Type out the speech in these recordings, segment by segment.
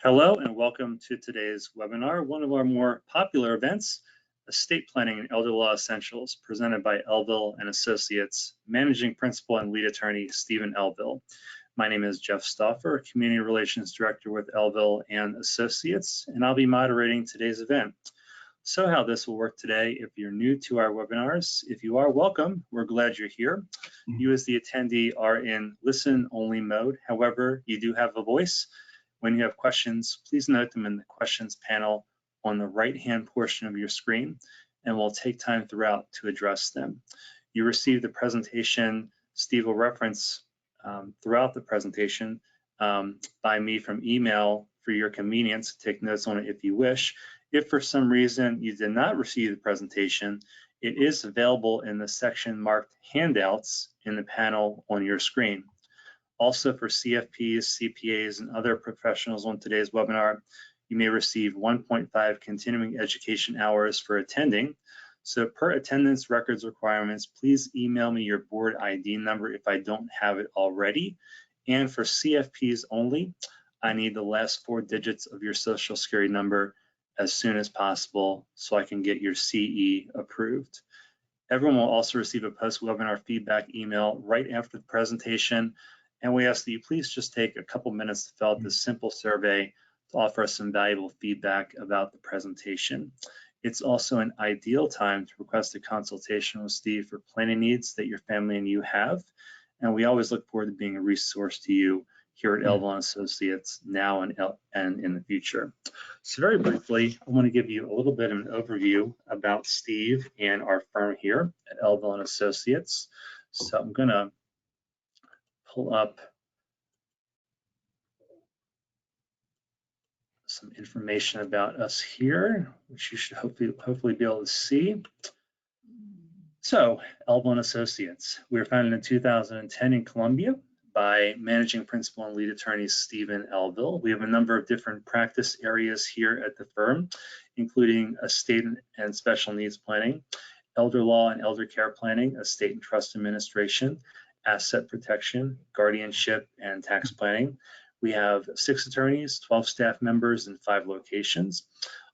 Hello and welcome to today's webinar, one of our more popular events, Estate Planning and Elder Law Essentials, presented by Elville and Associates, Managing Principal and Lead Attorney Stephen Elville. My name is Jeff Stauffer, Community Relations Director with Elville and Associates, and I'll be moderating today's event. So how this will work today, if you're new to our webinars, if you are, welcome. We're glad you're here. You as the attendee are in listen-only mode. However, you do have a voice. When you have questions, please note them in the questions panel on the right-hand portion of your screen, and we'll take time throughout to address them. You received the presentation Steve will reference throughout the presentation by me from email for your convenience. Take notes on it if you wish. If for some reason you did not receive the presentation, it is available in the section marked handouts in the panel on your screen. Also for CFPs, CPAs, and other professionals on today's webinar, you may receive 1.5 continuing education hours for attending. So per attendance records requirements, please email me your board ID number if I don't have it already. And for CFPs only, I need the last 4 digits of your social security number as soon as possible so I can get your CE approved. Everyone will also receive a post-webinar feedback email right after the presentation. And we ask that you please just take a couple minutes to fill out this simple survey to offer us some valuable feedback about the presentation. It's also an ideal time to request a consultation with Steve for planning needs that your family and you have. And we always look forward to being a resource to you here at Elville and Associates now and in the future. So very briefly, I want to give you a little bit of an overview about Steve and our firm here at Elville and Associates. So I'm going to pull up some information about us here, which you should hopefully be able to see. So, Elville and Associates, we were founded in 2010 in Columbia by Managing Principal and Lead Attorney Stephen Elville. We have a number of different practice areas here at the firm, including estate and special needs planning, elder law and elder care planning, estate and trust administration, asset protection, guardianship, and tax planning. We have 6 attorneys, 12 staff members, and 5 locations.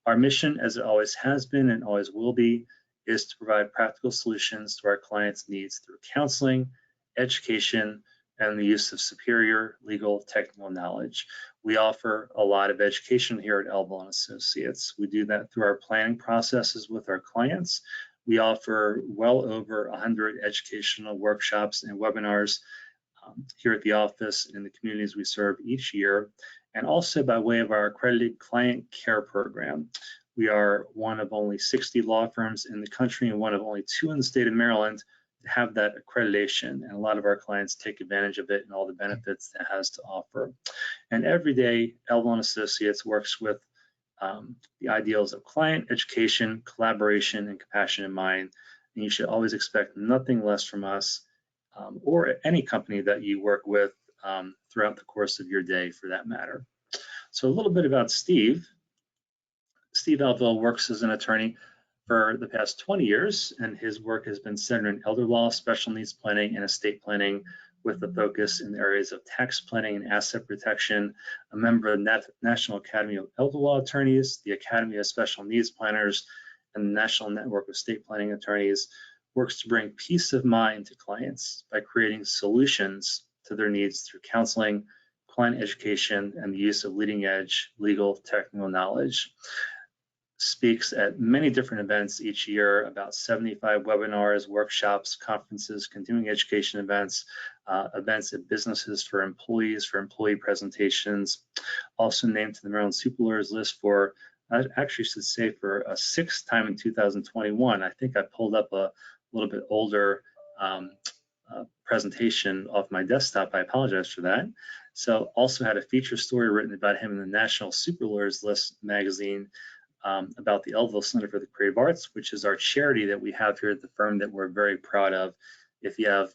Our mission, as it always has been and always will be, is to provide practical solutions to our clients' needs through counseling, education, and the use of superior legal technical knowledge. We offer a lot of education here at Elville and Associates. We do that through our planning processes with our clients. We offer well over 100 educational workshops and webinars here at the office and in the communities we serve each year, and also by way of our accredited client care program. We are one of only 60 law firms in the country and one of only 2 in the state of Maryland to have that accreditation, and a lot of our clients take advantage of it and all the benefits that has to offer. And every day, Elville and Associates works with the ideals of client education, collaboration, and compassion in mind. And you should always expect nothing less from us or any company that you work with throughout the course of your day, for that matter. So a little bit about Steve. Steve Elville works as an attorney for the past 20 years, and his work has been centered in elder law, special needs planning, and estate planning, with a focus in the areas of tax planning and asset protection, a member of the National Academy of Elder Law Attorneys, the Academy of Special Needs Planners, and the National Network of Estate Planning Attorneys, works to bring peace of mind to clients by creating solutions to their needs through counseling, client education, and the use of leading-edge legal technical knowledge. Speaks at many different events each year, about 75 webinars, workshops, conferences, continuing education events, events at businesses for employees, for employee presentations. Also named to the Maryland Super Lawyers list for, I actually should say, for a 6th time in 2021. I think I pulled up a little bit older presentation off my desktop. I apologize for that. So also had a feature story written about him in the National Super Lawyers List magazine, about the Elville Center for the Creative Arts, which is our charity that we have here at the firm that we're very proud of. If you have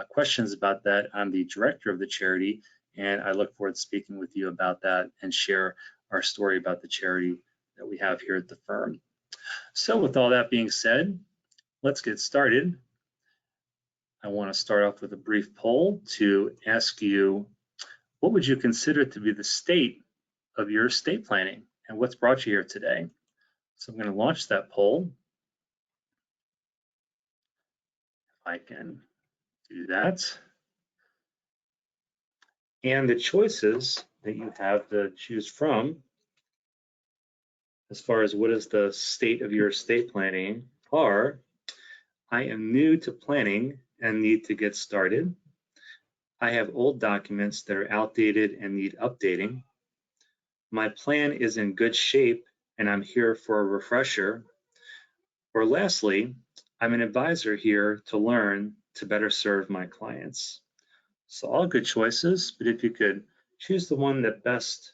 questions about that, I'm the director of the charity, and I look forward to speaking with you about that and share our story about the charity that we have here at the firm. So with all that being said, let's get started. I want to start off with a brief poll to ask you, what would you consider to be the state of your estate planning and what's brought you here today. So I'm going to launch that poll. If I can do that. And the choices that you have to choose from as far as what is the state of your estate planning are: I am new to planning and need to get started. I have old documents that are outdated and need updating. My plan is in good shape and I'm here for a refresher. Or lastly, I'm an advisor here to learn to better serve my clients. So all good choices, but if you could choose the one that best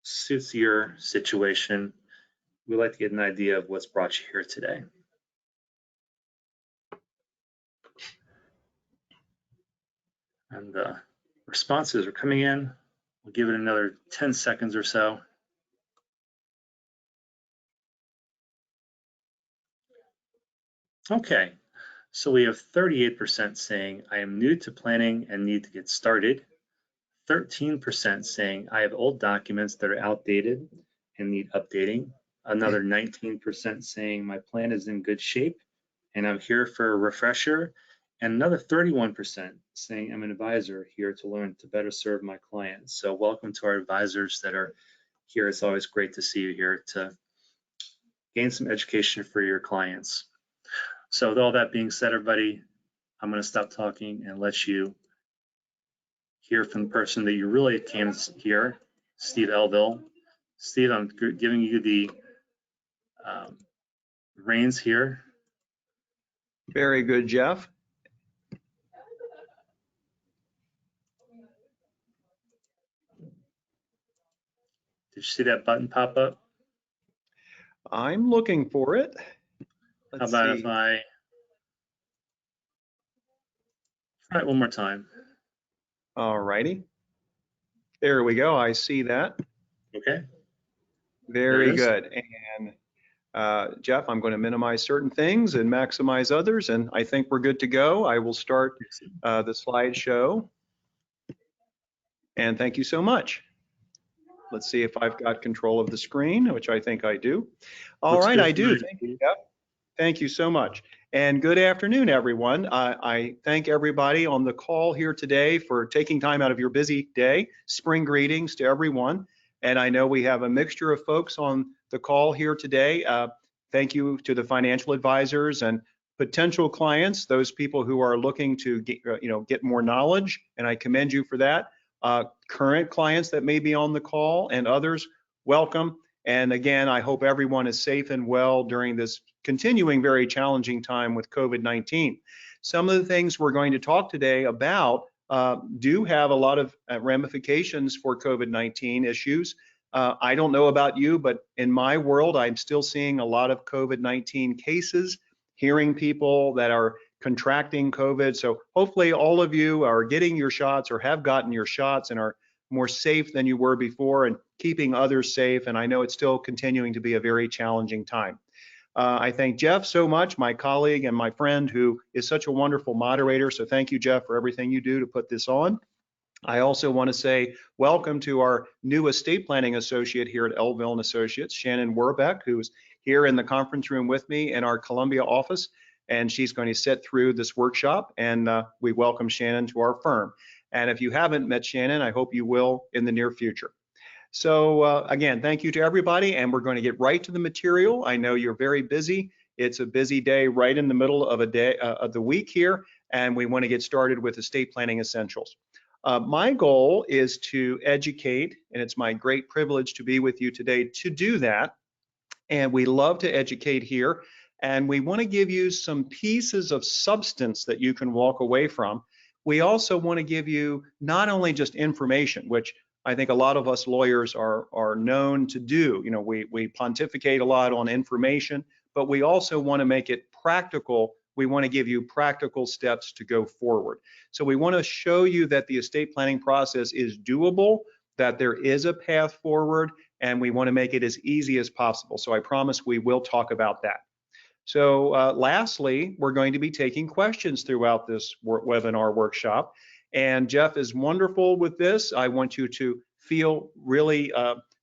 suits your situation, we'd like to get an idea of what's brought you here today. And the responses are coming in. We'll give it another 10 seconds or so. Okay, so we have 38% saying I am new to planning and need to get started. 13% saying I have old documents that are outdated and need updating. Another 19% saying my plan is in good shape and I'm here for a refresher. And another 31% saying I'm an advisor here to learn to better serve my clients. So welcome to our advisors that are here. It's always great to see you here to gain some education for your clients. So with all that being said, everybody, I'm going to stop talking and let you hear from the person that you really came here, Steve Elville. Steve, I'm giving you the reins here. Very good, Jeff. Did you see that button pop up? I'm looking for it. How about if I try it one more time? All righty. There we go. I see that. Okay. Very good. And Jeff, I'm going to minimize certain things and maximize others, and I think we're good to go. I will start the slideshow. And thank you so much. Let's see if I've got control of the screen, which I think I do. All right, I do. Thank you, Jeff. Thank you so much. And good afternoon, everyone. I thank everybody on the call here today for taking time out of your busy day. Spring greetings to everyone. And I know we have a mixture of folks on the call here today. Thank you to the financial advisors and potential clients, those people who are looking to get more knowledge, and I commend you for that. Current clients that may be on the call and others, welcome. And again, I hope everyone is safe and well during this continuing very challenging time with COVID-19. Some of the things we're going to talk today about do have a lot of ramifications for COVID-19 issues. I don't know about you, but in my world, I'm still seeing a lot of COVID-19 cases, hearing people that are contracting COVID. So hopefully all of you are getting your shots or have gotten your shots and are more safe than you were before and keeping others safe. And I know it's still continuing to be a very challenging time. I thank Jeff so much, my colleague and my friend who is such a wonderful moderator. So thank you, Jeff, for everything you do to put this on. I also want to say welcome to our new estate planning associate here at Elville and Associates, Shannon Werbeck, who's here in the conference room with me in our Columbia office. And she's going to sit through this workshop, and we welcome Shannon to our firm. And if you haven't met Shannon, I hope you will in the near future. So again, thank you to everybody, and we're going to get right to the material. I know you're very busy. It's a busy day right in the middle of the week here, and we want to get started with estate planning essentials. My goal is to educate, and it's my great privilege to be with you today to do that. And we love to educate here. And we want to give you some pieces of substance that you can walk away from. We also want to give you not only just information, which I think a lot of us lawyers are known to do. You know, we pontificate a lot on information, but we also want to make it practical. We want to give you practical steps to go forward. So we want to show you that the estate planning process is doable, that there is a path forward, and we want to make it as easy as possible. So I promise we will talk about that. So lastly, we're going to be taking questions throughout this webinar workshop. And Jeff is wonderful with this. I want you to feel really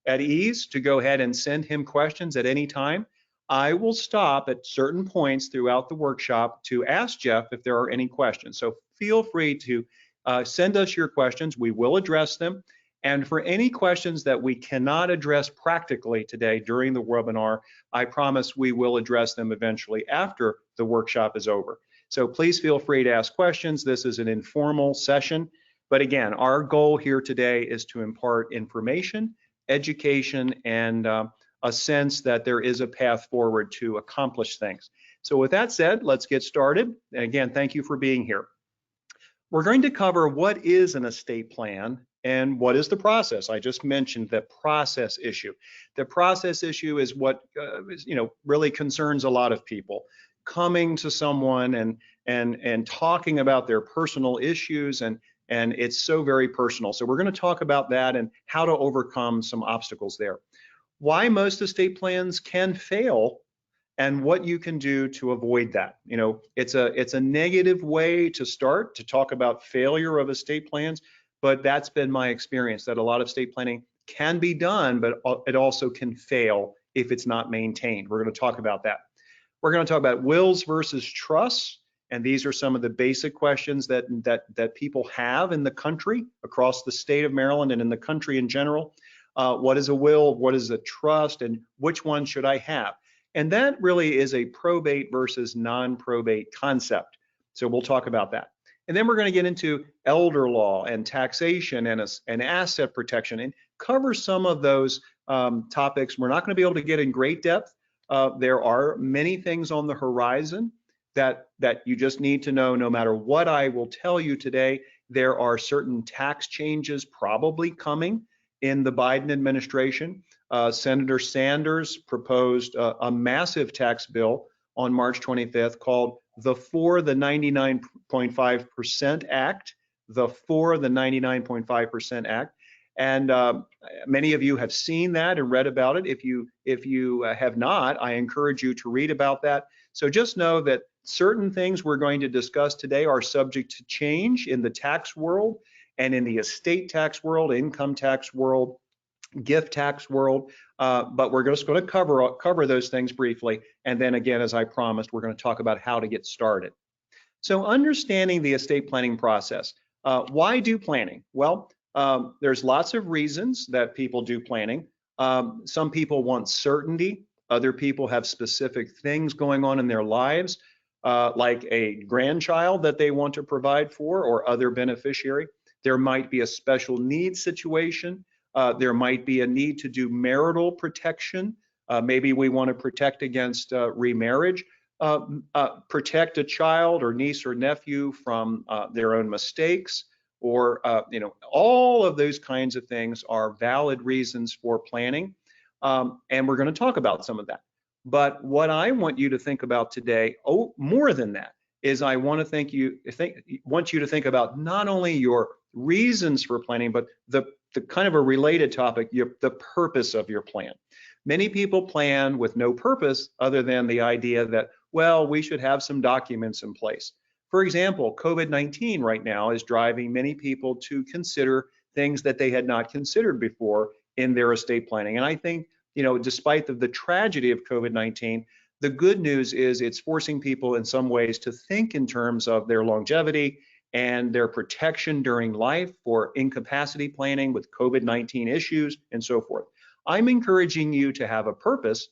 at ease to go ahead and send him questions at any time. I will stop at certain points throughout the workshop to ask Jeff if there are any questions. So feel free to send us your questions. We will address them. And for any questions that we cannot address practically today during the webinar, I promise we will address them eventually after the workshop is over. So please feel free to ask questions. This is an informal session. But again, our goal here today is to impart information, education, and a sense that there is a path forward to accomplish things. So with that said, let's get started. And again, thank you for being here. We're going to cover what is an estate plan and what is the process. I just mentioned the process issue. The process issue is what really concerns a lot of people. Coming to someone and talking about their personal issues, and it's so very personal. So we're going to talk about that and how to overcome some obstacles there. Why most estate plans can fail and what you can do to avoid that. You know, it's a negative way to start to talk about failure of estate plans, but that's been my experience, that a lot of estate planning can be done, but it also can fail if it's not maintained. We're going to talk about that. We're going to talk about wills versus trusts, and these are some of the basic questions that people have in the country, across the state of Maryland and in the country in general. What is a will? What is a trust? And which one should I have? And that really is a probate versus non-probate concept. So we'll talk about that. And then we're going to get into elder law and taxation and asset protection and cover some of those topics. We're not going to be able to get in great depth. There are many things on the horizon that you just need to know. No matter what I will tell you today, there are certain tax changes probably coming in the Biden administration. Senator Sanders proposed a massive tax bill on March 25th called the 99.5% Act, the 99.5% Act. And many of you have seen that and read about it. If you have not, I encourage you to read about that. So just know that certain things we're going to discuss today are subject to change in the tax world and in the estate tax world, income tax world, gift tax world, but we're just going to cover those things briefly. And then again, as I promised, we're going to talk about how to get started. So understanding the estate planning process. Why do planning? Well, there's lots of reasons that people do planning. Some people want certainty. Other people have specific things going on in their lives, like a grandchild that they want to provide for or other beneficiary. There might be a special needs situation. There might be a need to do marital protection. Maybe we want to protect against remarriage, protect a child or niece or nephew from their own mistakes, or all of those kinds of things are valid reasons for planning. And we're going to talk about some of that. But what I want you to think about today, more than that, is I want you to think about not only your reasons for planning, but the kind of a related topic, the purpose of your plan. Many people plan with no purpose other than the idea that, well, we should have some documents in place. For example, COVID-19 right now is driving many people to consider things that they had not considered before in their estate planning. And I think, despite the tragedy of COVID-19, the good news is it's forcing people in some ways to think in terms of their longevity and their protection during life for incapacity planning with COVID-19 issues and so forth. I'm encouraging you to have a purpose.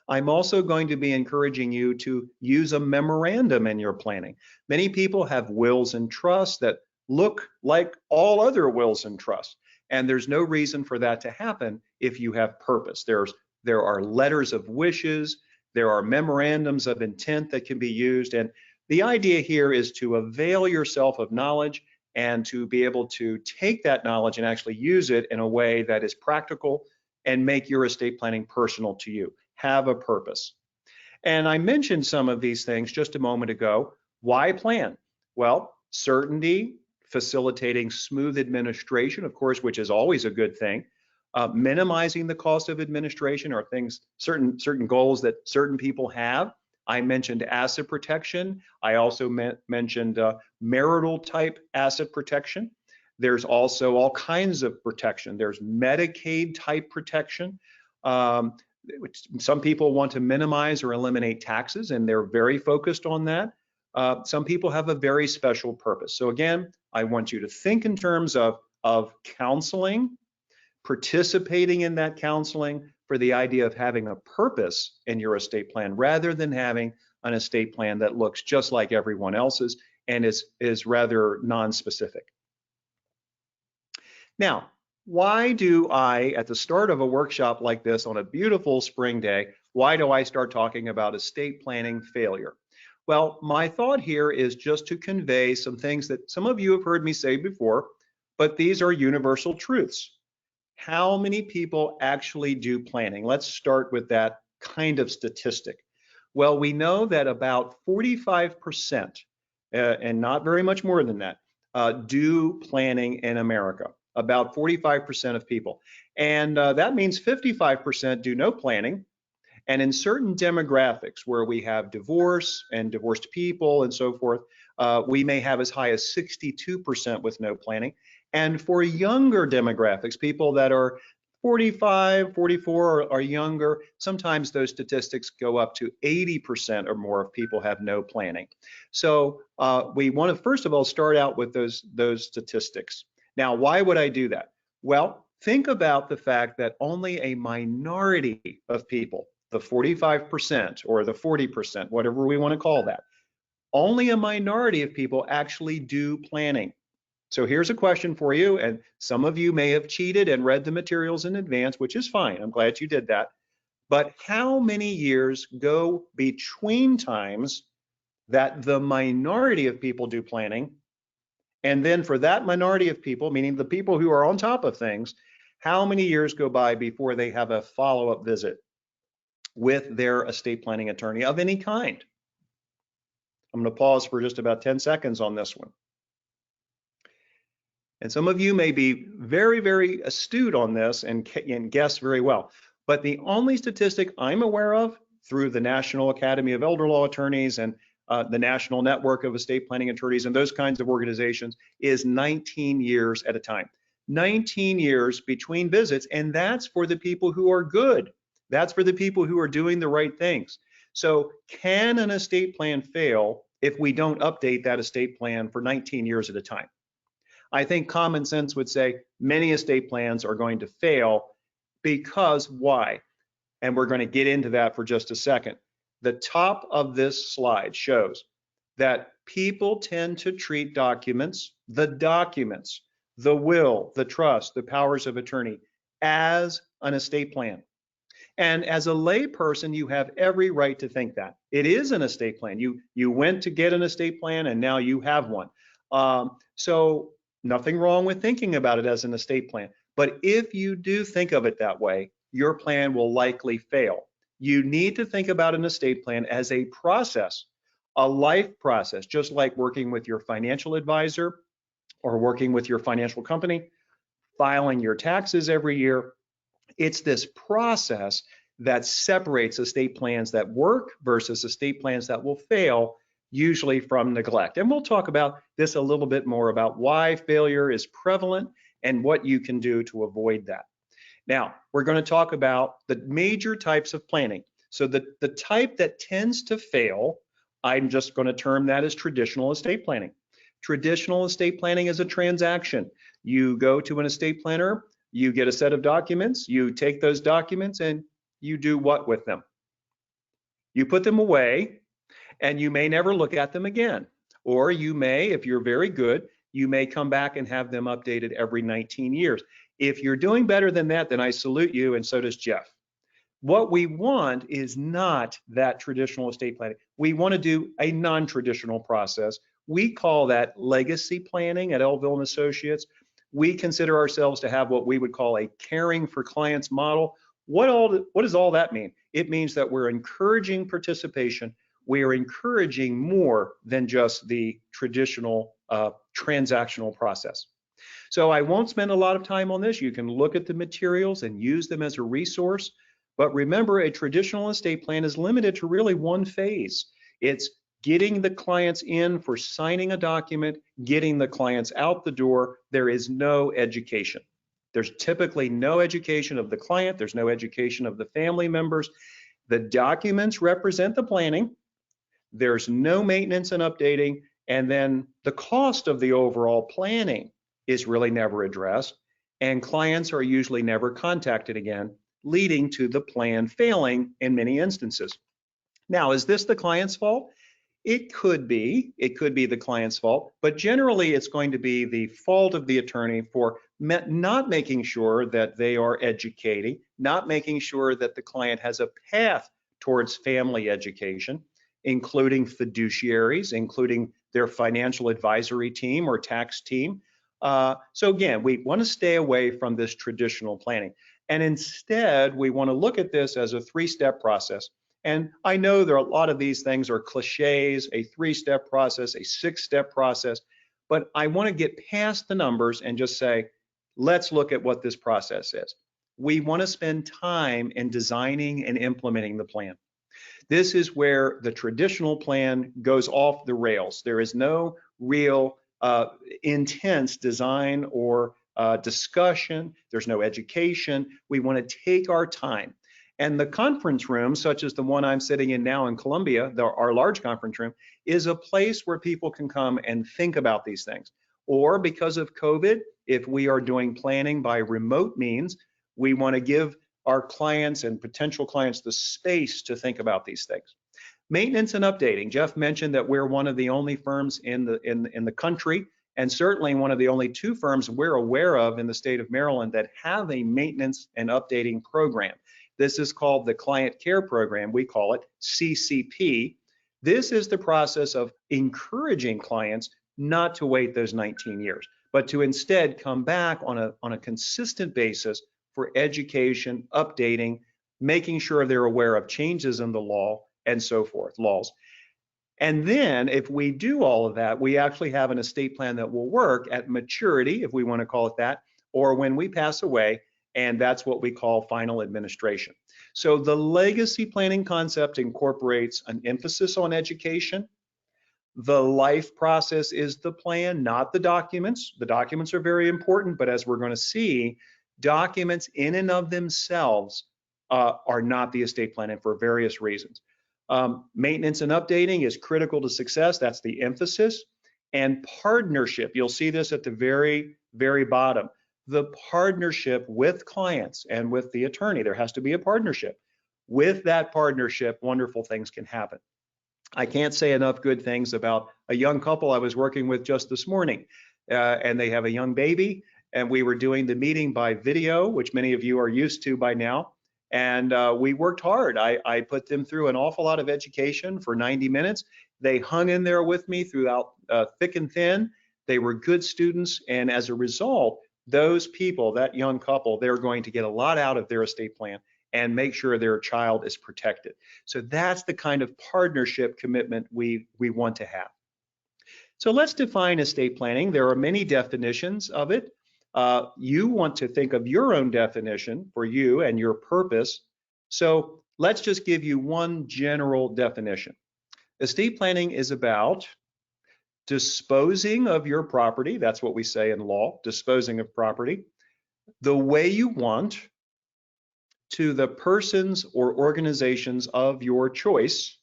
I'm also going to be encouraging you to use a memorandum in your planning. Many people have wills and trusts that look like all other wills and trusts, and there's no reason for that to happen if you have purpose. There are letters of wishes, there are memorandums of intent that can be used, and the idea here is to avail yourself of knowledge and to be able to take that knowledge and actually use it in a way that is practical and make your estate planning personal to you. Have a purpose. And I mentioned some of these things just a moment ago. Why plan? Well, certainty, facilitating smooth administration, of course, which is always a good thing. Minimizing the cost of administration are things, certain goals that certain people have. I mentioned asset protection. I also mentioned marital type asset protection. There's also all kinds of protection. There's Medicaid type protection. Which some people want to minimize or eliminate taxes, and they're very focused on that. Some people have a very special purpose. So again, I want you to think in terms of counseling, participating in that counseling for the idea of having a purpose in your estate plan rather than having an estate plan that looks just like everyone else's and is rather non-specific. Now, why do I, at the start of a workshop like this on a beautiful spring day, why do I start talking about estate planning failure? Well, my thought here is just to convey some things that some of you have heard me say before, but these are universal truths. How many people actually do planning? Let's start with that kind of statistic. Well, we know that about 45%, and not very much more than that, do planning in America. About 45% of people. And that means 55% do no planning. And in certain demographics where we have divorce and divorced people and so forth, we may have as high as 62% with no planning. And for younger demographics, people that are 45, 44 or younger, sometimes those statistics go up to 80% or more of people have no planning. So we want to first of all start out with those statistics. Now, why would I do that? Well, think about the fact that only a minority of people, the 45% or the 40%, whatever we want to call that, only a minority of people actually do planning. So here's a question for you, and some of you may have cheated and read the materials in advance, which is fine. I'm glad you did that. But how many years go between times that the minority of people do planning, and then for that minority of people, meaning the people who are on top of things, how many years go by before they have a follow-up visit with their estate planning attorney of any kind? I'm going to pause for just about 10 seconds on this one. And some of you may be very, very astute on this and guess very well. But the only statistic I'm aware of through the National Academy of Elder Law Attorneys and the National Network of Estate Planning Attorneys and those kinds of organizations is 19 years at a time. 19 years between visits, and that's for the people who are good. That's for the people who are doing the right things. So can an estate plan fail if we don't update that estate plan for 19 years at a time? I think common sense would say many estate plans are going to fail because why? And we're going to get into that for just a second. The top of this slide shows that people tend to treat documents, the will, the trust, the powers of attorney, as an estate plan. And as a lay person, you have every right to think that. It is an estate plan. You went to get an estate plan and now you have one. So nothing wrong with thinking about it as an estate plan. But if you do think of it that way, your plan will likely fail. You need to think about an estate plan as a process, a life process, just like working with your financial advisor or working with your financial company, filing your taxes every year. It's this process that separates estate plans that work versus estate plans that will fail, usually from neglect. And we'll talk about this a little bit more about why failure is prevalent and what you can do to avoid that. Now, we're going to talk about the major types of planning. So the type that tends to fail, I'm just going to term that as traditional estate planning. Traditional estate planning is a transaction. You go to an estate planner, you get a set of documents, you take those documents and you do what with them? You put them away and you may never look at them again. Or you may, if you're very good, you may come back and have them updated every 19 years. If you're doing better than that, then I salute you, and so does Jeff. What we want is not that traditional estate planning. We want to do a non-traditional process. We call that legacy planning at Elville and Associates. We consider ourselves to have what we would call a caring for clients model. What does all that mean? It means that we're encouraging participation. We are encouraging more than just the traditional transactional process. So I won't spend a lot of time on this. You can look at the materials and use them as a resource. But remember, a traditional estate plan is limited to really one phase. It's getting the clients in for signing a document, getting the clients out the door. There is no education. There's typically no education of the client. There's no education of the family members. The documents represent the planning. There's no maintenance and updating. And then the cost of the overall planning is really never addressed. And clients are usually never contacted again, leading to the plan failing in many instances. Now, is this the client's fault? It could be the client's fault, but generally it's going to be the fault of the attorney for not making sure that they are educating, not making sure that the client has a path towards family education, including fiduciaries, including their financial advisory team or tax team. So again, we want to stay away from this traditional planning. And instead, we want to look at this as a three-step process. And I know there are a lot of these things are cliches, a three-step process, a six-step process, but I want to get past the numbers and just say, let's look at what this process is. We want to spend time in designing and implementing the plan. This is where the traditional plan goes off the rails. There is no real intense design or discussion. There's no education. We want to take our time. And the conference room, such as the one I'm sitting in now in Columbia, our large conference room, is a place where people can come and think about these things. Or because of COVID, if we are doing planning by remote means, we want to give our clients and potential clients the space to think about these things. Maintenance and updating. Jeff mentioned that we're one of the only firms in the country, and certainly one of the only two firms we're aware of in the state of Maryland that have a maintenance and updating program. This is called the Client Care Program. We call it CCP. This is the process of encouraging clients not to wait those 19 years, but to instead come back on a consistent basis for education, updating, making sure they're aware of changes in the law and so forth, laws. And then if we do all of that, we actually have an estate plan that will work at maturity, if we want to call it that, or when we pass away. And that's what we call final administration. So the legacy planning concept incorporates an emphasis on education. The life process is the plan, not the documents. The documents are very important, but as we're going to see, documents in and of themselves are not the estate planning for various reasons. Maintenance and updating is critical to success. That's the emphasis. And partnership, you'll see this at the very, very bottom. The partnership with clients and with the attorney. There has to be a partnership. With that partnership, wonderful things can happen. I can't say enough good things about a young couple I was working with just this morning, and they have a young baby, and we were doing the meeting by video, which many of you are used to by now, and we worked hard. I put them through an awful lot of education for 90 minutes. They hung in there with me throughout thick and thin. They were good students, and as a result, those people, that young couple, they're going to get a lot out of their estate plan and make sure their child is protected. So that's the kind of partnership commitment we want to have. So let's define estate planning. There are many definitions of it. You want to think of your own definition for you and your purpose. So let's just give you one general definition. Estate planning is about disposing of your property. That's what we say in law, disposing of property, the way you want, to the persons or organizations of your choice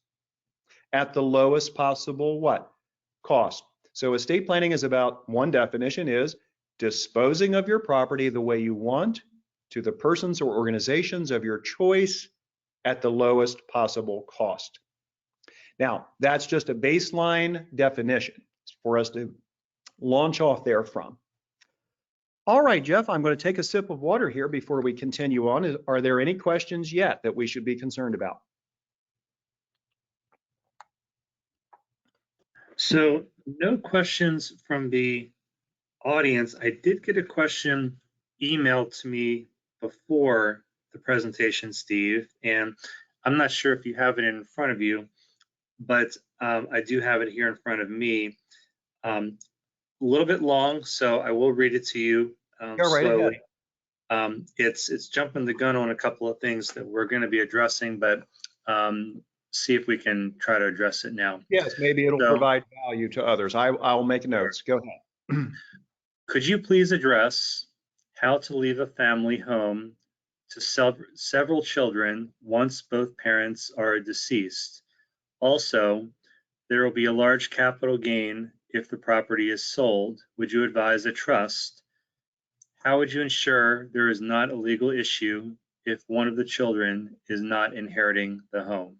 at the lowest possible what? Cost. So estate planning is about, one definition is disposing of your property the way you want to the persons or organizations of your choice at the lowest possible cost. Now, that's just a baseline definition for us to launch off there from. All right, Jeff, I'm going to take a sip of water here before we continue on. Are there any questions yet that we should be concerned about? So no questions from the audience. I did get a question emailed to me before the presentation, Steve, and I'm not sure if you have it in front of you, but I do have it here in front of me. A little bit long, so I will read it to you slowly. It's jumping the gun on a couple of things that we're going to be addressing, but see if we can try to address it now. Yes, maybe it'll So, provide value to others. I'll make notes. Go ahead. could you please address how to leave a family home to several children once both parents are deceased? Also, there will be a large capital gain if the property is sold. Would you advise a trust? How would you ensure there is not a legal issue if one of the children is not inheriting the home?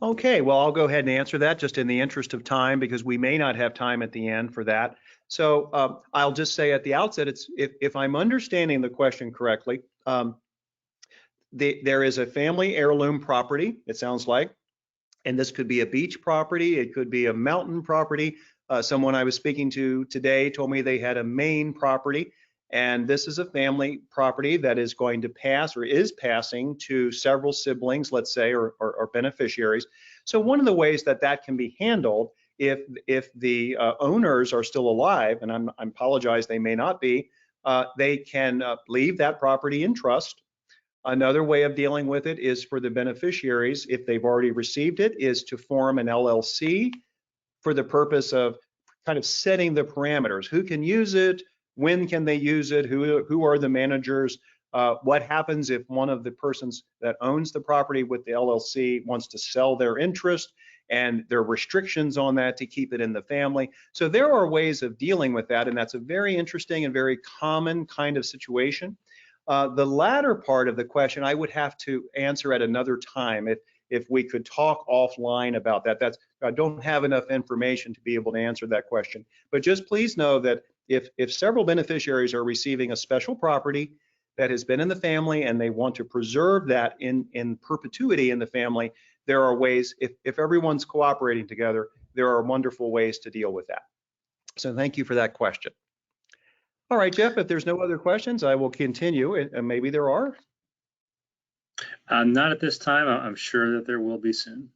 Okay, well, I'll go ahead and answer that just in the interest of time because we may not have time at the end for that. So I'll just say at the outset, if I'm understanding the question correctly, there is a family heirloom property, it sounds like, and this could be a beach property, it could be a mountain property. Someone I was speaking to today told me they had a Maine property, and this is a family property that is going to pass or is passing to several siblings, let's say, or beneficiaries. So one of the ways that that can be handled, if the owners are still alive, and I apologize, they may not be, they can leave that property in trust. Another way of dealing with it is for the beneficiaries, if they've already received it, is to form an LLC for the purpose of kind of setting the parameters. Who can use it? When can they use it? Who are the managers? What happens if one of the persons that owns the property with the LLC wants to sell their interest? And there are restrictions on that to keep it in the family. So there are ways of dealing with that, and that's a very interesting and very common kind of situation. The latter part of the question I would have to answer at another time if we could talk offline about that. I don't have enough information to be able to answer that question. But just please know that if several beneficiaries are receiving a special property that has been in the family and they want to preserve that in perpetuity in the family, there are ways, if everyone's cooperating together, there are wonderful ways to deal with that. So thank you for that question. All right, Jeff, if there's no other questions, I will continue, and maybe there are. Not at this time. I'm sure that there will be soon.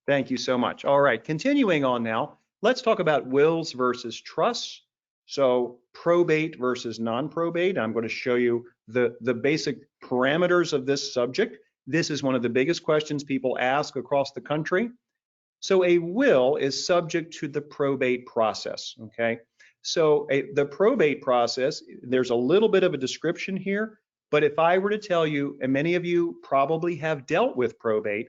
Thank you so much. All right, continuing on now, let's talk about wills versus trusts. So probate versus non-probate. I'm going to show you the basic parameters of this subject. This is one of the biggest questions people ask across the country. So a will is subject to the probate process, okay? So the probate process, there's a little bit of a description here, but if I were to tell you, and many of you probably have dealt with probate,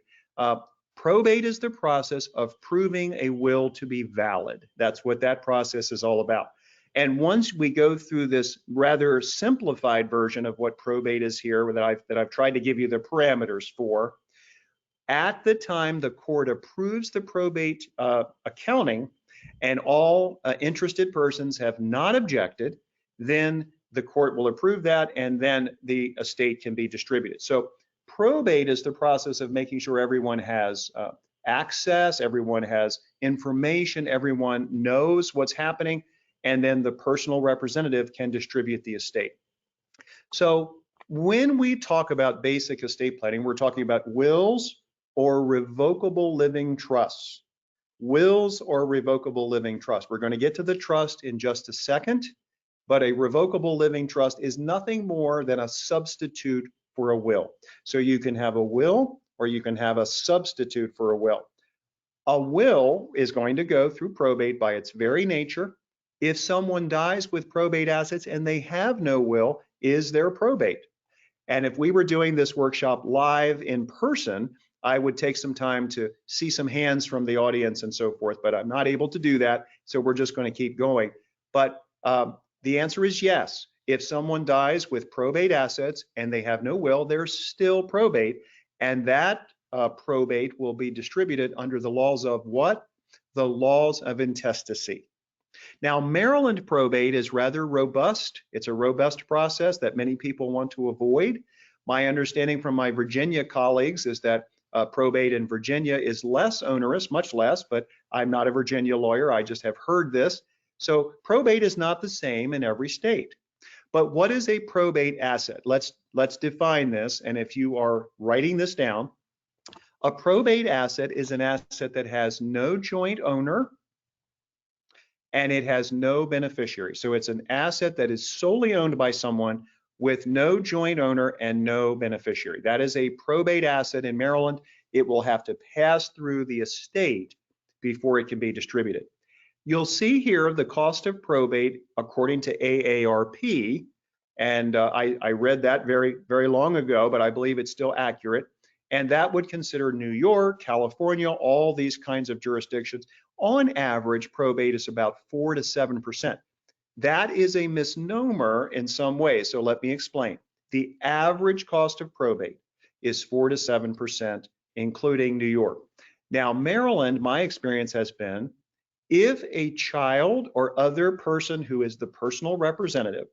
probate is the process of proving a will to be valid. That's what that process is all about. And once we go through this rather simplified version of what probate is here that I've tried to give you the parameters for, at the time the court approves the probate accounting and all interested persons have not objected, then the court will approve that and then the estate can be distributed. So probate is the process of making sure everyone has access, everyone has information, everyone knows what's happening, and then the personal representative can distribute the estate. So when we talk about basic estate planning, we're talking about wills or revocable living trusts. Wills or revocable living trust. We're going to get to the trust in just a second, but a revocable living trust is nothing more than a substitute for a will. So you can have a will or you can have a substitute for a will. A will is going to go through probate by its very nature. If someone dies with probate assets and they have no will, is there probate? And if we were doing this workshop live in person, I would take some time to see some hands from the audience and so forth, but I'm not able to do that, so we're just going to keep going. But the answer is yes. If someone dies with probate assets and they have no will, there's still probate, and that probate will be distributed under the laws of what? The laws of intestacy. Now, Maryland probate is rather robust. It's a robust process that many people want to avoid. My understanding from my Virginia colleagues is that probate in Virginia is less onerous, much less, but I'm not a Virginia lawyer. I just have heard this. So probate is not the same in every state. But what is a probate asset? Let's define this. And if you are writing this down, a probate asset is an asset that has no joint owner and it has no beneficiary. So it's an asset that is solely owned by someone with no joint owner and no beneficiary. That is a probate asset in Maryland. it will have to pass through the estate before it can be distributed. You'll see here the cost of probate according to AARP, and I read that very long ago, but I believe it's still accurate. And that would consider New York, California, all these kinds of jurisdictions. On average, probate is about 4 to 7%. That is a misnomer in some ways, so let me explain. The average cost of probate is 4 to 7%, including New York. Now, Maryland, my experience has been, if a child or other person who is the personal representative,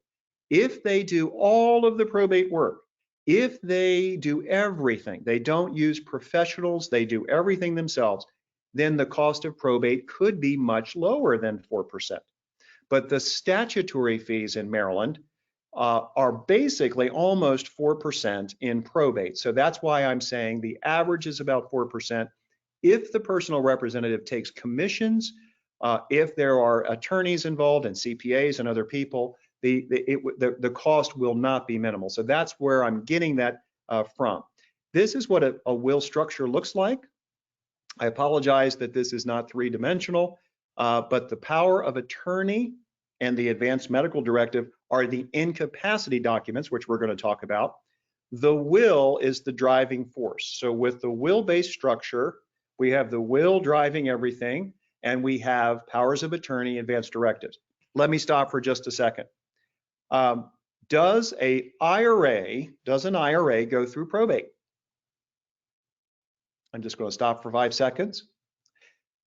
if they do all of the probate work, if they do everything, they don't use professionals, they do everything themselves, then the cost of probate could be much lower than 4%. But the statutory fees in Maryland are basically almost 4% in probate. So that's why I'm saying the average is about 4%. If the personal representative takes commissions, if there are attorneys involved and CPAs and other people, the cost will not be minimal. So that's where I'm getting that from. This is what a will structure looks like. I apologize that this is not three-dimensional, but the power of attorney and the advanced medical directive are the incapacity documents, which we're going to talk about. The will is the driving force. So with the will-based structure, we have the will driving everything, and we have powers of attorney, advanced directives. Let me stop for just a second. Does an IRA go through probate? I'm just going to stop for 5 seconds.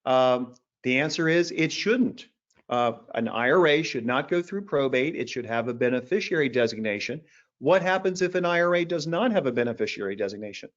The answer is it shouldn't. An IRA should not go through probate. It should have a beneficiary designation. What happens if an IRA does not have a beneficiary designation?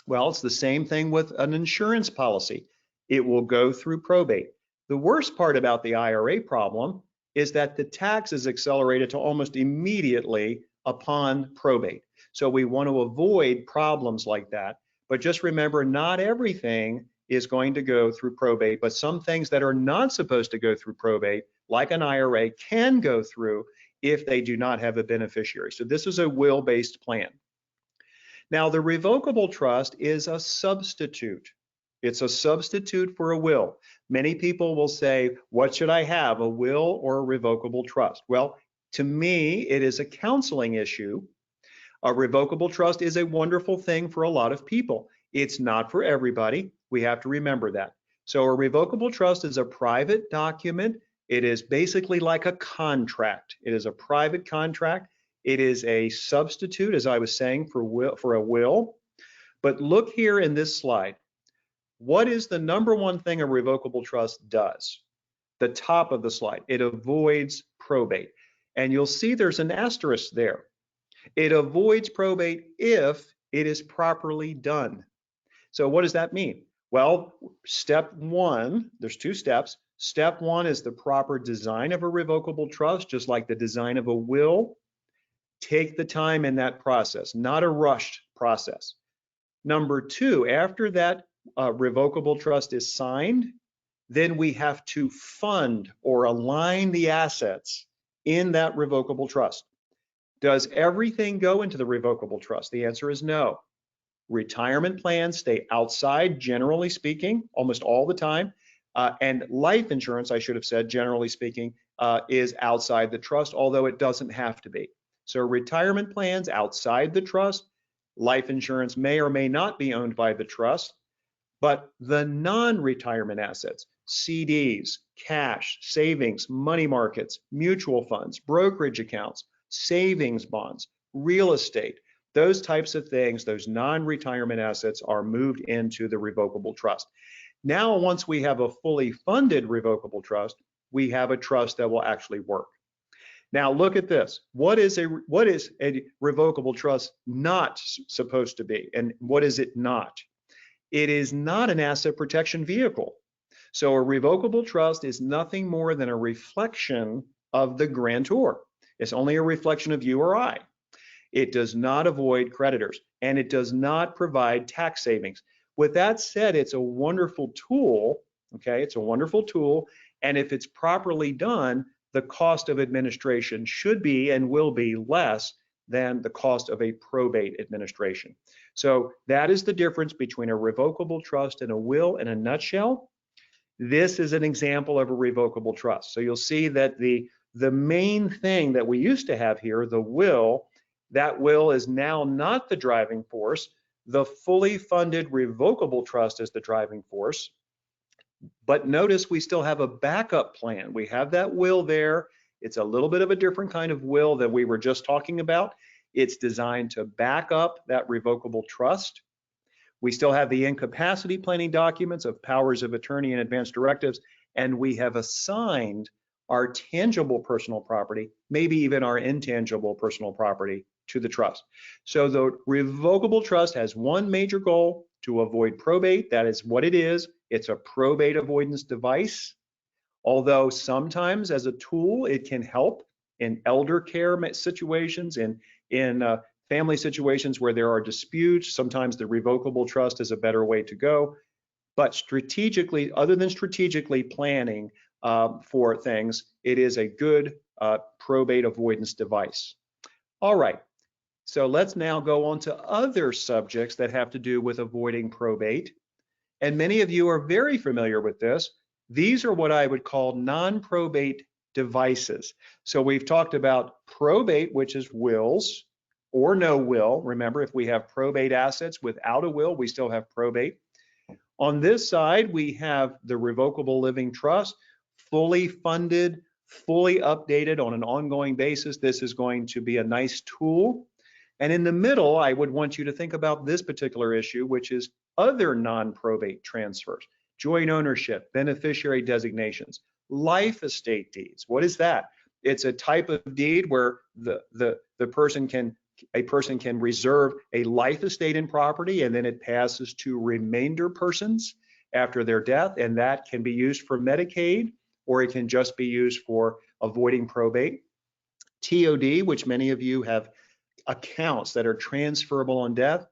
Well, it's the same thing with an insurance policy. It will go through probate. The worst part about the IRA problem is that the tax is accelerated to almost immediately upon probate. So we want to avoid problems like that. But just remember, not everything is going to go through probate, but some things that are not supposed to go through probate, like an IRA, can go through if they do not have a beneficiary. So this is a will-based plan. Now, the revocable trust is a substitute. It's a substitute for a will. Many people will say, what should I have, a will or a revocable trust? Well, to me, it is a counseling issue. A revocable trust is a wonderful thing for a lot of people. It's not for everybody. We have to remember that. So a revocable trust is a private document. It is basically like a contract. It is a private contract. It is a substitute, as I was saying, for a will. But look here in this slide. What is the number one thing a revocable trust does? The top of the slide. It avoids probate. And you'll see there's an asterisk there. It avoids probate if it is properly done. So what does that mean? Well, step one, there's 2 steps. Step 1 is the proper design of a revocable trust, just like the design of a will. Take the time in that process, not a rushed process. Number 2, after that revocable trust is signed, then we have to fund or align the assets in that revocable trust. Does everything go into the revocable trust? The answer is no. Retirement plans stay outside, generally speaking, almost all the time. And life insurance, I should have said, generally speaking, is outside the trust, although it doesn't have to be. So retirement plans outside the trust, life insurance may or may not be owned by the trust, but the non-retirement assets, CDs, cash, savings, money markets, mutual funds, brokerage accounts, savings bonds, real estate, those types of things, those non-retirement assets are moved into the revocable trust. Now, once we have a fully funded revocable trust, we have a trust that will actually work. Now, look at this. What is a revocable trust not supposed to be, and what is it not? It is not an asset protection vehicle. So a revocable trust is nothing more than a reflection of the grantor. It's only a reflection of you or I. It does not avoid creditors, and it does not provide tax savings. With that said, it's a wonderful tool, okay? It's a wonderful tool, and if it's properly done, the cost of administration should be and will be less than the cost of a probate administration. So that is the difference between a revocable trust and a will in a nutshell. This is an example of a revocable trust. So you'll see that the main thing that we used to have here, the will, that will is now not the driving force. The fully funded revocable trust is the driving force. But notice we still have a backup plan. We have that will there. It's a little bit of a different kind of will that we were just talking about. It's designed to back up that revocable trust. We still have the incapacity planning documents of powers of attorney and advance directives, and we have assigned our tangible personal property, maybe even our intangible personal property, to the trust. So the revocable trust has one major goal: to avoid probate. That is what it is. It's a probate avoidance device. Although sometimes as a tool, it can help in elder care situations, in family situations where there are disputes. Sometimes the revocable trust is a better way to go. But strategically, other than strategically planning for things, it is a good probate avoidance device. All right, so let's now go on to other subjects that have to do with avoiding probate. And many of you are very familiar with this. These are what I would call non-probate devices. So we've talked about probate, which is wills or no will. Remember, if we have probate assets without a will, we still have probate. On this side, we have the revocable living trust, fully funded, fully updated on an ongoing basis. This is going to be a nice tool. And in the middle, I would want you to think about this particular issue, which is other non-probate transfers: joint ownership, beneficiary designations, life estate deeds. What is that? It's a type of deed where a person can reserve a life estate in property, and then it passes to remainder persons after their death, and that can be used for Medicaid, or it can just be used for avoiding probate. TOD, which many of you have accounts that are transferable on death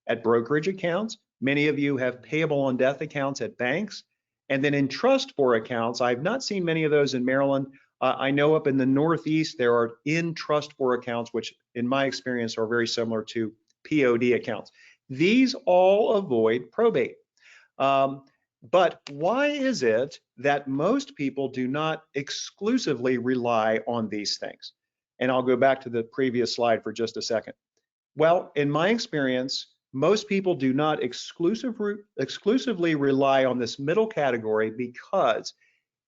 at brokerage accounts. Many of you have payable on death accounts at banks. And then in trust for accounts, I've not seen many of those in Maryland. I know up in the Northeast, there are in trust for accounts, which in my experience are very similar to POD accounts. These all avoid probate. But why is it that most people do not exclusively rely on these things? And I'll go back to the previous slide for just a second. Well, in my experience, most people do not exclusively rely on this middle category, because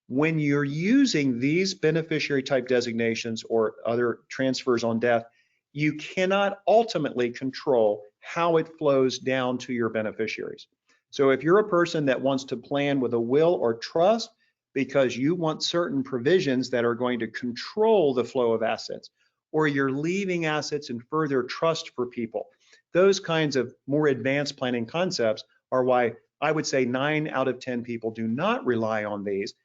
when you're using these beneficiary type designations or other transfers on death, you cannot ultimately control how it flows down to your beneficiaries. So if you're a person that wants to plan with a will or trust because you want certain provisions that are going to control the flow of assets, or you're leaving assets in further trust for people, those kinds of more advanced planning concepts are why I would say 9 out of 10 people do not rely on these.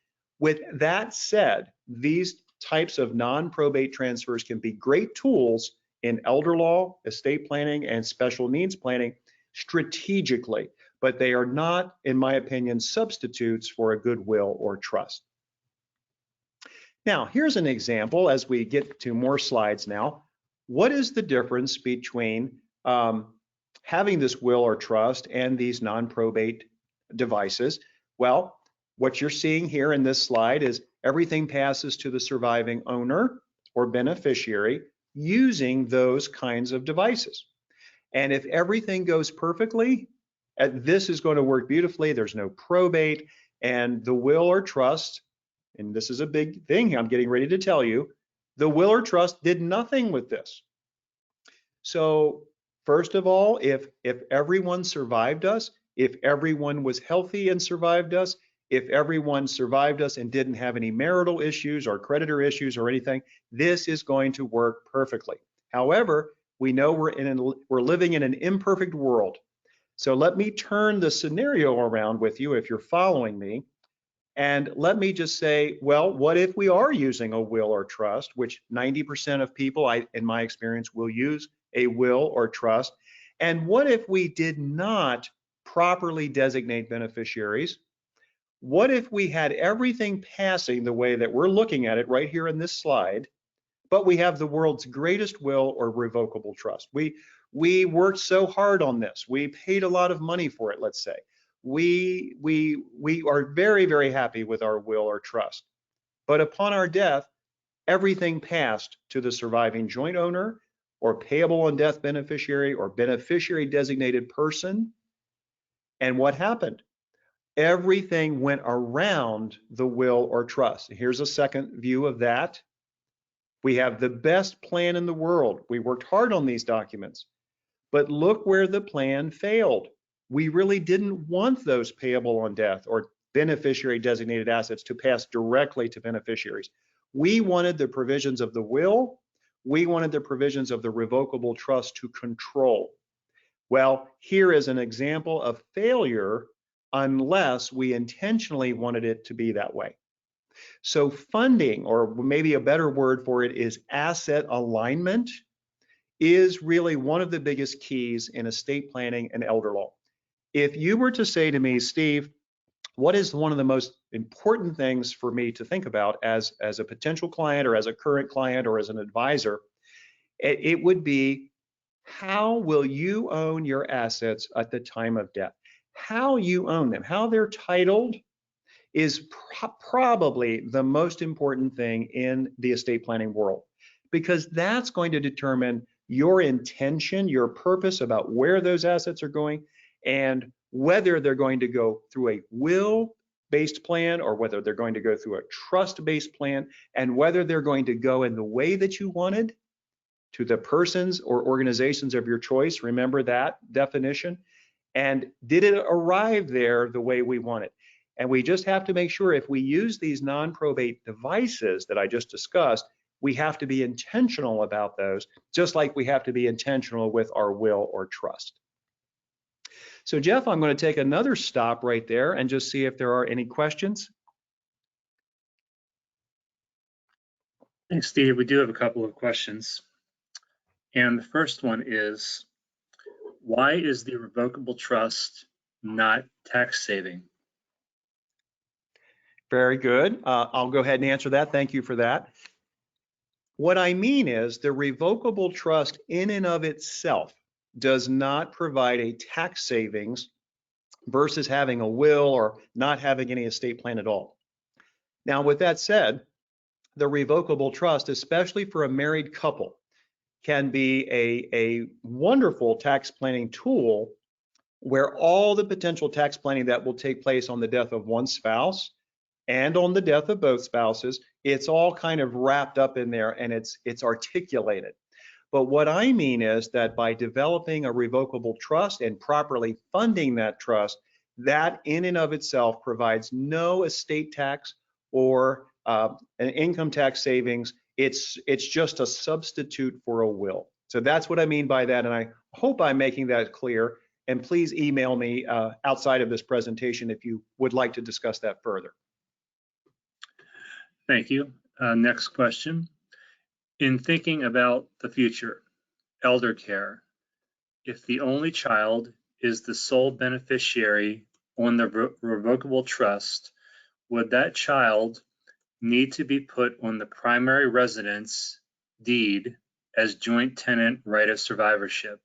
With that said, these types of non-probate transfers can be great tools in elder law, estate planning, and special needs planning strategically, but they are not, in my opinion, substitutes for a good will or trust. Now, here's an example as we get to more slides now. What is the difference between having this will or trust and these non-probate devices? Well, what you're seeing here in this slide is everything passes to the surviving owner or beneficiary using those kinds of devices. And if everything goes perfectly, this is going to work beautifully. There's no probate, and the will or trust, and this is a big thing I'm getting ready to tell you, the will or trust did nothing with this. So first of all, if everyone survived us, if everyone was healthy and survived us, if everyone survived us and didn't have any marital issues or creditor issues or anything, this is going to work perfectly. However, we know we're living in an imperfect world. So let me turn the scenario around with you if you're following me. And let me just say, well, what if we are using a will or trust, which 90% of people, in my experience, will use a will or trust. And what if we did not properly designate beneficiaries? What if we had everything passing the way that we're looking at it right here in this slide, but we have the world's greatest will or revocable trust. We worked so hard on this. We paid a lot of money for it, let's say. We are very, very happy with our will or trust. But upon our death, everything passed to the surviving joint owner or payable on death beneficiary or beneficiary designated person. And what happened? Everything went around the will or trust. Here's a second view of that. We have the best plan in the world. We worked hard on these documents, but look where the plan failed. We really didn't want those payable on death or beneficiary designated assets to pass directly to beneficiaries. We wanted the provisions of the will. We wanted the provisions of the revocable trust to control. Well, here is an example of failure unless we intentionally wanted it to be that way. So funding, or maybe a better word for it is asset alignment, is really one of the biggest keys in estate planning and elder law. If you were to say to me, Steve, what is one of the most important things for me to think about as a potential client or as a current client or as an advisor, it would be, how will you own your assets at the time of death? How you own them, how they're titled is probably the most important thing in the estate planning world, because that's going to determine your intention, your purpose about where those assets are going, and whether they're going to go through a will-based plan or whether they're going to go through a trust-based plan, and whether they're going to go in the way that you wanted to the persons or organizations of your choice. Remember that definition? And did it arrive there the way we want it? And we just have to make sure if we use these non-probate devices that I just discussed, we have to be intentional about those, just like we have to be intentional with our will or trust. So Jeff, I'm going to take another stop right there and just see if there are any questions. Thanks, Steve. We do have a couple of questions. And the first one is, why is the revocable trust not tax saving? Very good. I'll go ahead and answer that. Thank you for that. What I mean is the revocable trust in and of itself does not provide a tax savings versus having a will or not having any estate plan at all. Now, with that said, the revocable trust, especially for a married couple, can be a wonderful tax planning tool where all the potential tax planning that will take place on the death of one spouse and on the death of both spouses, it's all kind of wrapped up in there and it's articulated. But what I mean is that by developing a revocable trust and properly funding that trust, that in and of itself provides no estate tax or an income tax savings. It's just a substitute for a will. So that's what I mean by that, and I hope I'm making that clear. And please email me outside of this presentation if you would like to discuss that further. Thank you. Next question. In thinking about the future, elder care, if the only child is the sole beneficiary on the revocable trust, would that child need to be put on the primary residence deed as joint tenant right of survivorship?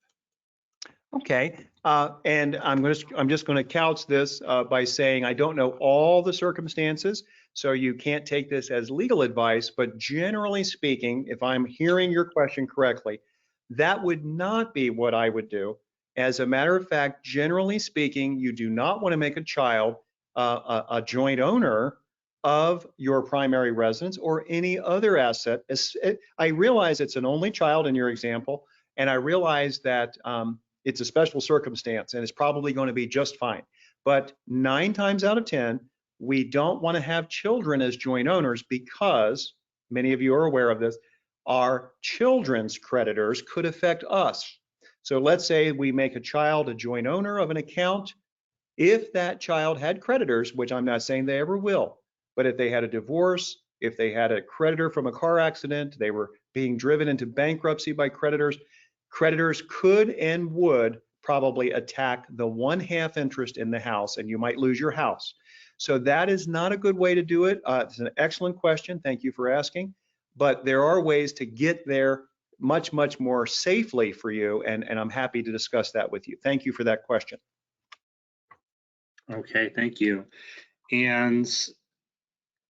Okay, and I'm just going to couch this by saying I don't know all the circumstances, so you can't take this as legal advice, but generally speaking, if I'm hearing your question correctly, that would not be what I would do. As a matter of fact, generally speaking, you do not want to make a child a joint owner of your primary residence or any other asset. I realize it's an only child in your example, and I realize that it's a special circumstance and it's probably going to be just fine. But 9 times out of 10, we don't want to have children as joint owners because, many of you are aware of this, our children's creditors could affect us. So let's say we make a child a joint owner of an account. If that child had creditors, which I'm not saying they ever will, but if they had a divorce, if they had a creditor from a car accident, they were being driven into bankruptcy by creditors, creditors could and would probably attack the 1/2 interest in the house, and you might lose your house. So that is not a good way to do it. It's an excellent question. Thank you for asking. but there are ways to get there much, much more safely for you, and I'm happy to discuss that with you. Thank you for that question. Okay, thank you. And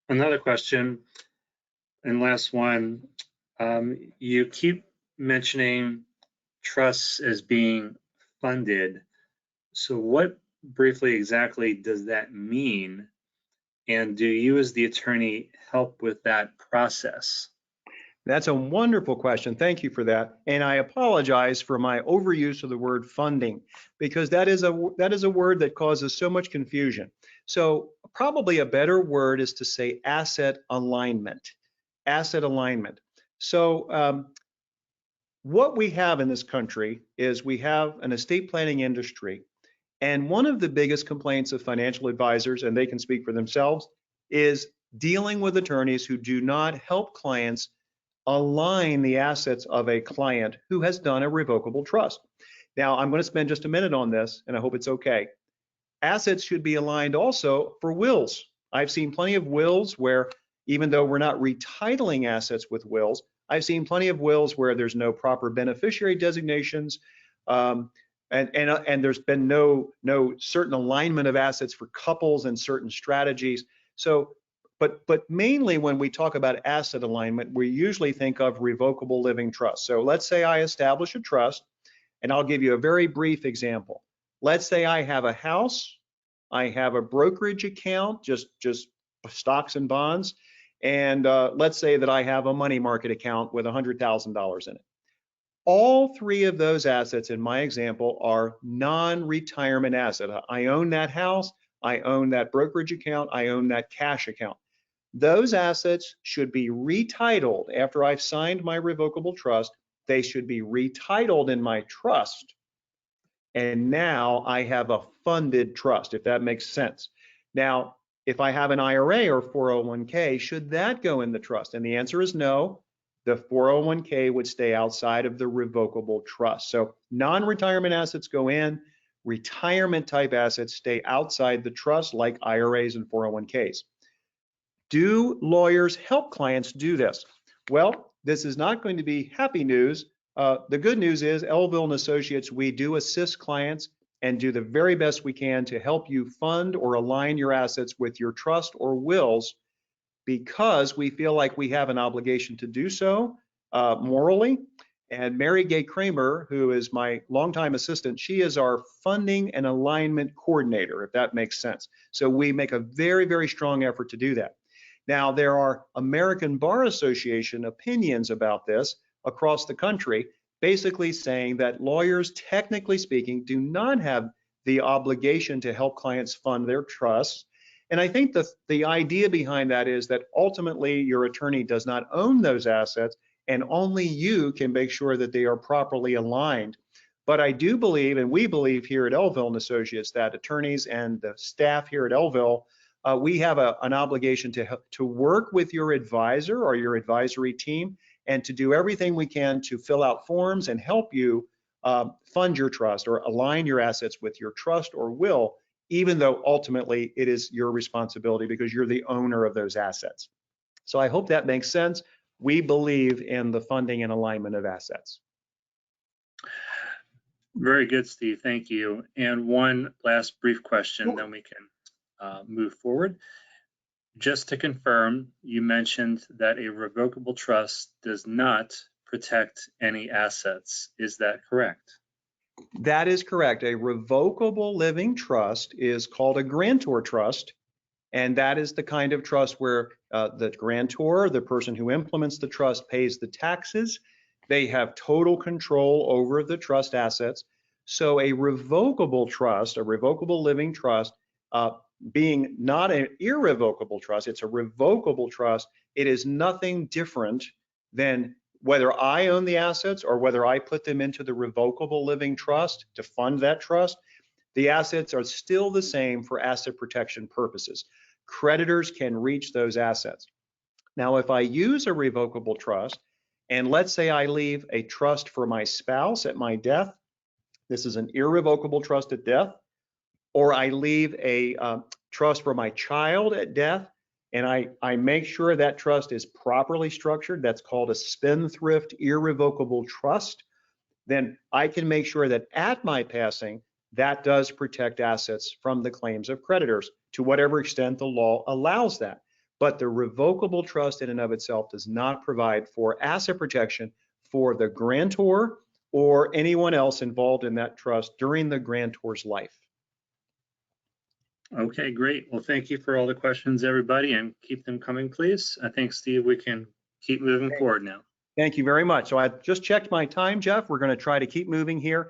another question, and last one, you keep mentioning trusts as being funded. So what briefly exactly does that mean? And do you as the attorney help with that process? That's a wonderful question. Thank you for that. And I apologize for my overuse of the word funding, because that is a word that causes so much confusion. So probably a better word is to say asset alignment. Asset alignment. So what we have in this country is we have an estate planning industry. And one of the biggest complaints of financial advisors, and they can speak for themselves, is dealing with attorneys who do not help clients align the assets of a client who has done a revocable trust. Now, I'm going to spend just a minute on this, and I hope it's okay. Assets should be aligned also for wills. I've seen plenty of wills where, even though we're not retitling assets with wills, I've seen plenty of wills where there's no proper beneficiary designations, and there's been no certain alignment of assets for couples and certain strategies. So, but mainly when we talk about asset alignment, we usually think of revocable living trust. So let's say I establish a trust, and I'll give you a very brief example. Let's say I have a house, I have a brokerage account, just stocks and bonds, and let's say that I have a money market account with $100,000 in it. All three of those assets in my example are non-retirement assets. I own that house, I own that brokerage account, I own that cash account. Those assets should be retitled after I've signed my revocable trust. They should be retitled in my trust. And now I have a funded trust, if that makes sense. Now, if I have an IRA or 401k, should that go in the trust? And the answer is no. The 401k would stay outside of the revocable trust. So non-retirement assets go in, retirement type assets stay outside the trust, like IRAs and 401ks. Do lawyers help clients do this? Well, this is not going to be happy news. The good news is Elville and Associates, we do assist clients and do the very best we can to help you fund or align your assets with your trust or wills, because we feel like we have an obligation to do so morally. And Mary Gay Kramer, who is my longtime assistant, she is our funding and alignment coordinator, if that makes sense. So we make a very, very strong effort to do that. Now, there are American Bar Association opinions about this across the country, basically saying that lawyers, technically speaking, do not have the obligation to help clients fund their trusts. And I think the idea behind that is that ultimately your attorney does not own those assets, and only you can make sure that they are properly aligned. But I do believe, and we believe here at Elville and Associates, that attorneys and the staff here at Elville, we have an obligation to work with your advisor or your advisory team, and to do everything we can to fill out forms and help you fund your trust or align your assets with your trust or will, even though ultimately it is your responsibility because you're the owner of those assets. So I hope that makes sense. We believe in the funding and alignment of assets. Very good, Steve. Thank you. And one last brief question, then we can move forward. Just to confirm, you mentioned that a revocable trust does not protect any assets. Is that correct? That is correct. A revocable living trust is called a grantor trust, and that is the kind of trust where the grantor, the person who implements the trust, pays the taxes. They have total control over the trust assets. So a revocable trust, a revocable living trust, being not an irrevocable trust, it's a revocable trust. It is nothing different than whether I own the assets or whether I put them into the revocable living trust to fund that trust. The assets are still the same for asset protection purposes. Creditors can reach those assets. Now, if I use a revocable trust, and let's say I leave a trust for my spouse at my death, this is an irrevocable trust at death, or I leave a trust for my child at death, and I make sure that trust is properly structured, that's called a spendthrift irrevocable trust, then I can make sure that at my passing, that does protect assets from the claims of creditors to whatever extent the law allows that. But the revocable trust in and of itself does not provide for asset protection for the grantor or anyone else involved in that trust during the grantor's life. Okay, great. Well, thank you for all the questions, everybody, and keep them coming, please. I think, Steve, we can keep moving forward now. Thank you very much. So I just checked my time, Jeff. We're going to try to keep moving here.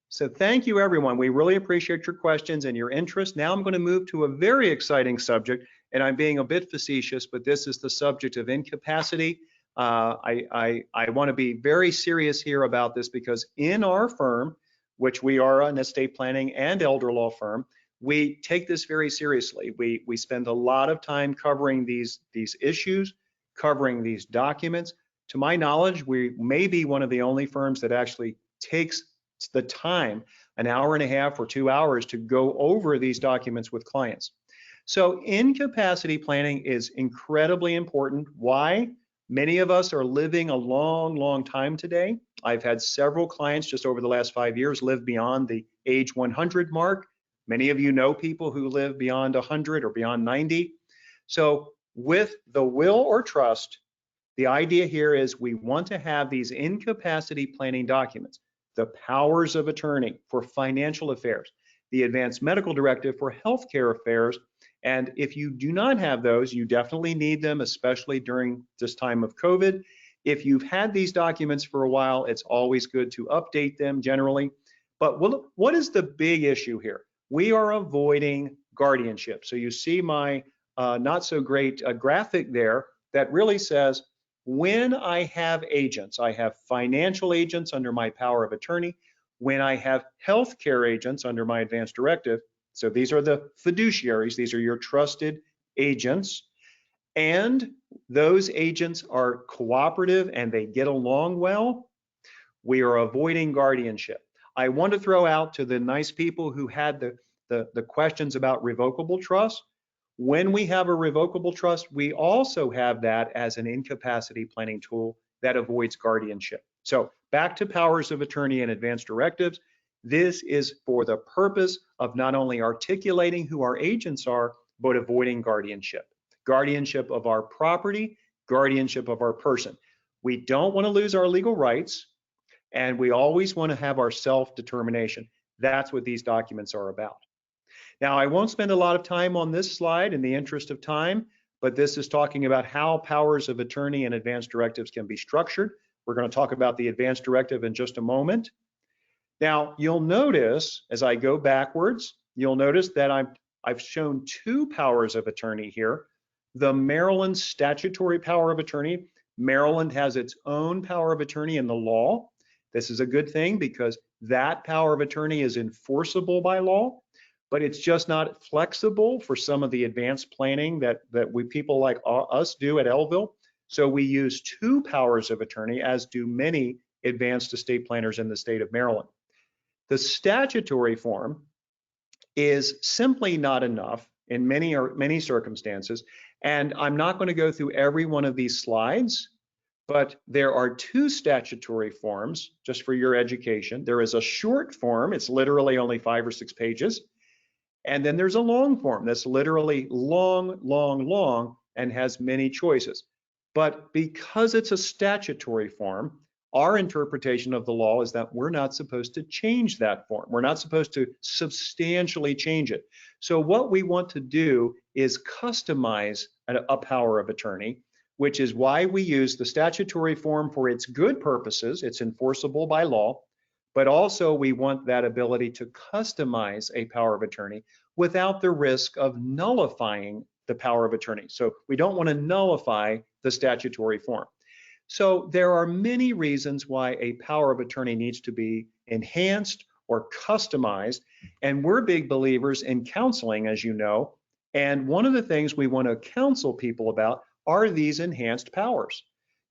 So thank you, everyone. We really appreciate your questions and your interest. Now I'm going to move to a very exciting subject, and I'm being a bit facetious, but this is the subject of incapacity. I want to be very serious here about this because in our firm, which we are an estate planning and elder law firm, we take this very seriously. We spend a lot of time covering these issues, covering these documents. To my knowledge, we may be one of the only firms that actually takes the time, an hour and a half or 2 hours, to go over these documents with clients. So incapacity planning is incredibly important. Why? Many of us are living a long, long time today. I've had several clients just over the last 5 years live beyond the age 100 mark. Many of you know people who live beyond 100 or beyond 90. So with the will or trust, the idea here is we want to have these incapacity planning documents, the powers of attorney for financial affairs, the advanced medical directive for healthcare affairs. And if you do not have those, you definitely need them, especially during this time of COVID. If you've had these documents for a while, it's always good to update them generally. But what is the big issue here? We are avoiding guardianship. So you see my not so great graphic there that really says, when I have agents, I have financial agents under my power of attorney. When I have healthcare agents under my advance directive, so these are the fiduciaries, these are your trusted agents, and those agents are cooperative and they get along well, we are avoiding guardianship. I want to throw out to the nice people who had the questions about revocable trust. When we have a revocable trust, we also have that as an incapacity planning tool that avoids guardianship. So back to powers of attorney and advance directives. This is for the purpose of not only articulating who our agents are, but avoiding guardianship. Guardianship of our property, guardianship of our person. We don't want to lose our legal rights, and we always want to have our self-determination. That's what these documents are about. Now, I won't spend a lot of time on this slide in the interest of time, but this is talking about how powers of attorney and advance directives can be structured. We're going to talk about the advance directive in just a moment. Now, you'll notice as I go backwards, you'll notice that I've shown two powers of attorney here. The Maryland statutory power of attorney. Maryland has its own power of attorney in the law. This is a good thing because that power of attorney is enforceable by law, but it's just not flexible for some of the advanced planning that we people like us do at Elville. So we use two powers of attorney, as do many advanced estate planners in the state of Maryland. The statutory form is simply not enough in many circumstances, and I'm not going to go through every one of these slides, but there are two statutory forms, just for your education. There is a short form, it's literally only 5 or 6 pages, and then there's a long form that's literally long, long, long, and has many choices. But because it's a statutory form, our interpretation of the law is that we're not supposed to change that form. We're not supposed to substantially change it. So what we want to do is customize a power of attorney, which is why we use the statutory form for its good purposes. It's enforceable by law, but also we want that ability to customize a power of attorney without the risk of nullifying the power of attorney. So we don't want to nullify the statutory form. So there are many reasons why a power of attorney needs to be enhanced or customized, and we're big believers in counseling, as you know, and one of the things we want to counsel people about are these enhanced powers.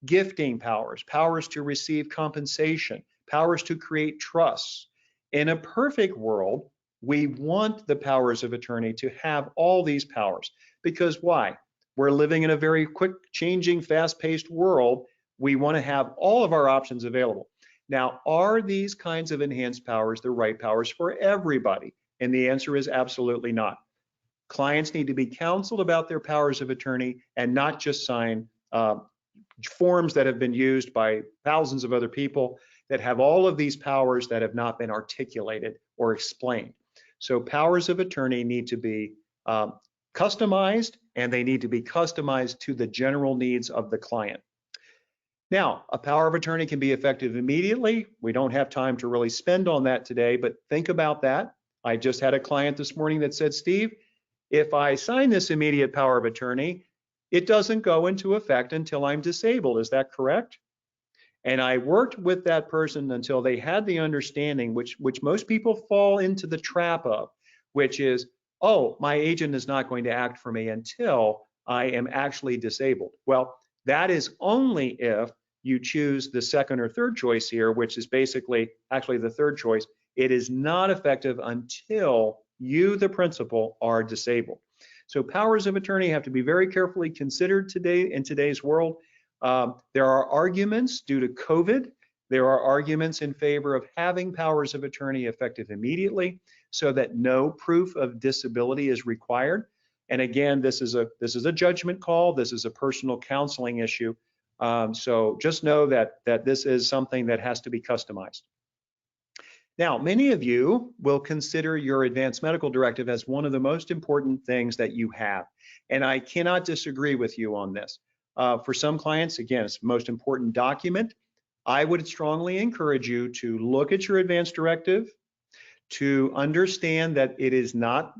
Gifting powers, powers to receive compensation, powers to create trusts. In a perfect world, we want the powers of attorney to have all these powers, because why? We're living in a very quick changing, fast-paced world. We want to have all of our options available. Now, are these kinds of enhanced powers the right powers for everybody? And the answer is absolutely not. Clients need to be counseled about their powers of attorney and not just sign forms that have been used by thousands of other people that have all of these powers that have not been articulated or explained. So powers of attorney need to be customized, and they need to be customized to the general needs of the client. Now, a power of attorney can be effective immediately. We don't have time to really spend on that today, but think about that. I just had a client this morning that said, Steve, if I sign this immediate power of attorney, it doesn't go into effect until I'm disabled. Is that correct? And I worked with that person until they had the understanding, which most people fall into the trap of, which is, oh, my agent is not going to act for me until I am actually disabled. Well, that is only if you choose the second or third choice here, which is basically actually the third choice. It is not effective until you, the principal, are disabled. So powers of attorney have to be very carefully considered today in today's world. There are arguments due to COVID. There are arguments in favor of having powers of attorney effective immediately so that no proof of disability is required. And again, this is a judgment call. This is a personal counseling issue. So just know that this is something that has to be customized. Now, many of you will consider your advanced medical directive as one of the most important things that you have. And I cannot disagree with you on this. For some clients, again, it's the most important document. I would strongly encourage you to look at your advanced directive, to understand that it is not,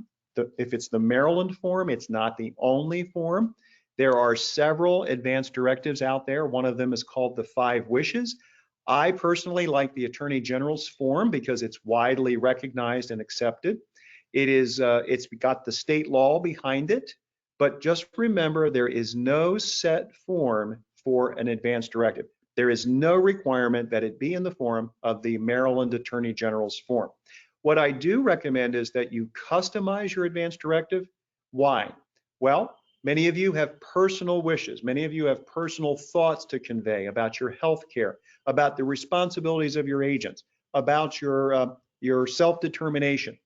if it's the Maryland form, it's not the only form. There are several advanced directives out there. One of them is called the 5 Wishes. I personally like the Attorney General's form because it's widely recognized and accepted. It's got the state law behind it, but just remember there is no set form for an advanced directive. There is no requirement that it be in the form of the Maryland Attorney General's form. What I do recommend is that you customize your advanced directive. Why? Well, many of you have personal wishes. Many of you have personal thoughts to convey about your health care, about the responsibilities of your agents, about your self-determination.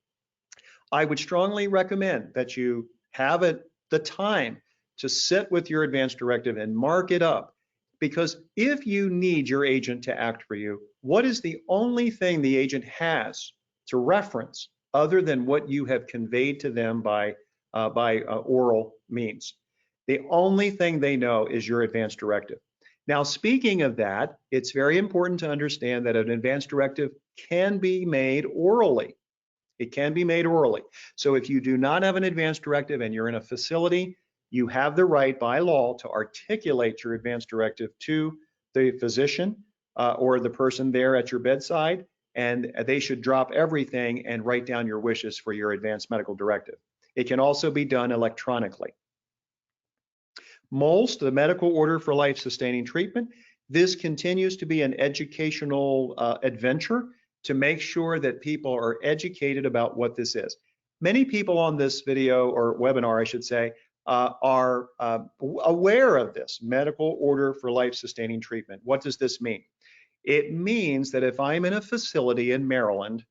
I would strongly recommend that you have the time to sit with your advanced directive and mark it up. Because if you need your agent to act for you, what is the only thing the agent has to reference other than what you have conveyed to them by oral means? The only thing they know is your advanced directive. Now, speaking of that, it's very important to understand that an advanced directive can be made orally. It can be made orally. So if you do not have an advanced directive and you're in a facility, you have the right by law to articulate your advanced directive to the physician or the person there at your bedside, and they should drop everything and write down your wishes for your advanced medical directive. It can also be done electronically. MOLST, the Medical Order for Life-Sustaining Treatment, this continues to be an educational adventure to make sure that people are educated about what this is. Many people on this video or webinar, I should say, are aware of this Medical Order for Life-Sustaining Treatment. What does this mean? It means that if I'm in a facility in Maryland,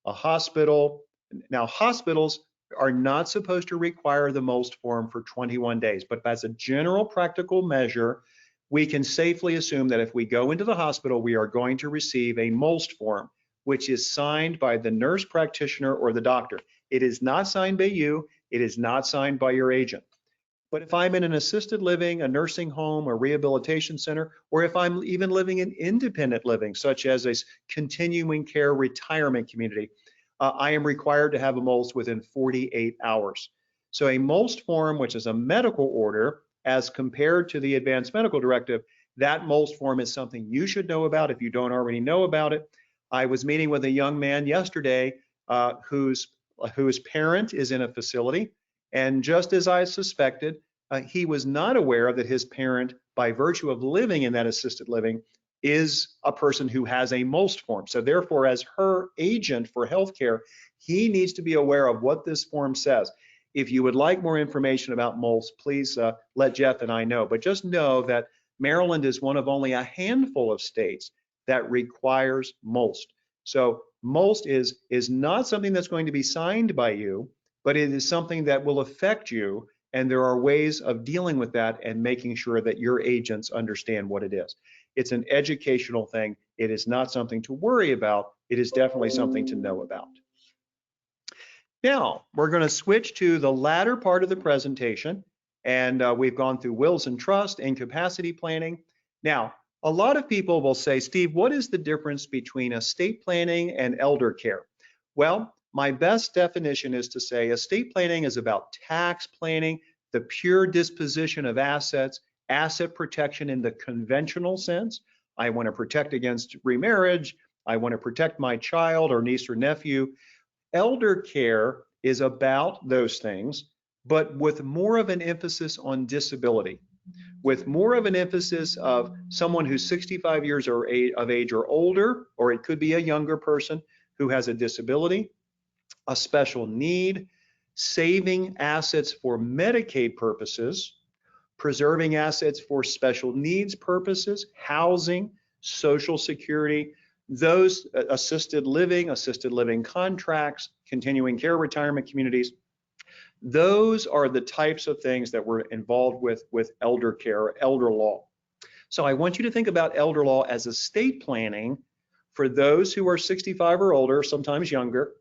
a hospital, now hospitals are not supposed to require the MOLST form for 21 days, but as a general practical measure, we can safely assume that if we go into the hospital, we are going to receive a MOLST form, which is signed by the nurse practitioner or the doctor. It is not signed by you. It is not signed by your agent. But if I'm in an assisted living, a nursing home, a rehabilitation center, or if I'm even living in independent living, such as a continuing care retirement community, I am required to have a MOLST within 48 hours. So a MOLST form, which is a medical order, as compared to the advanced medical directive, that MOLST form is something you should know about if you don't already know about it. I was meeting with a young man yesterday whose parent is in a facility, and just as I suspected, he was not aware that his parent, by virtue of living in that assisted living, is a person who has a MOLST form. So therefore, as her agent for healthcare, he needs to be aware of what this form says. If you would like more information about MOLST, please let Jeff and I know. But just know that Maryland is one of only a handful of states that requires MOLST. So MOLST is not something that's going to be signed by you, but it is something that will affect you. And there are ways of dealing with that and making sure that your agents understand what it is. It's an educational thing. It is not something to worry about. It is definitely something to know about. Now, we're going to switch to the latter part of the presentation, and we've gone through wills and trust, incapacity planning. Now, a lot of people will say, Steve, what is the difference between estate planning and elder care? Well, my best definition is to say estate planning is about tax planning, the pure disposition of assets, asset protection in the conventional sense. I want to protect against remarriage. I want to protect my child or niece or nephew. Elder care is about those things, but with more of an emphasis on disability, with more of an emphasis of someone who's 65 years of age or older, or it could be a younger person who has a disability, a special need, saving assets for Medicaid purposes, preserving assets for special needs purposes, housing, Social Security, those assisted living contracts, continuing care retirement communities. Those are the types of things that we're involved with elder care or elder law. So I want you to think about elder law as estate planning for those who are 65 or older, sometimes younger,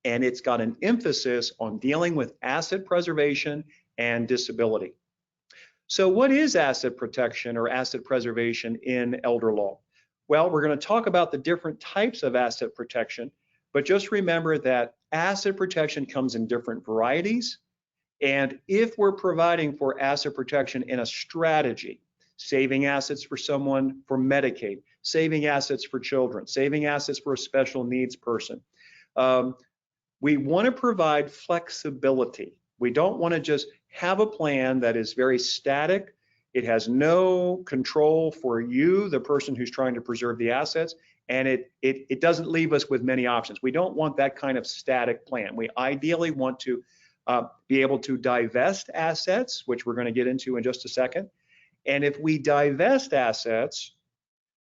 and it's got an emphasis on dealing with asset preservation and disability. So what is asset protection or asset preservation in elder law? Well, we're going to talk about the different types of asset protection, but just remember that asset protection comes in different varieties. And if we're providing for asset protection in a strategy, saving assets for someone for Medicaid, saving assets for children, saving assets for a special needs person, we want to provide flexibility. We don't want to just have a plan that is very static. It has no control for you, the person who's trying to preserve the assets, and it doesn't leave us with many options. We don't want that kind of static plan. We ideally want to be able to divest assets, which we're going to get into in just a second. And if we divest assets,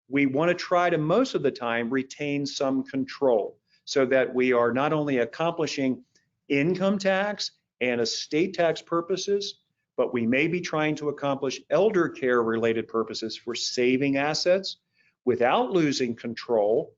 we want to try to, most of the time, retain some control so that we are not only accomplishing income tax and estate tax purposes, but we may be trying to accomplish elder care related purposes for saving assets without losing control,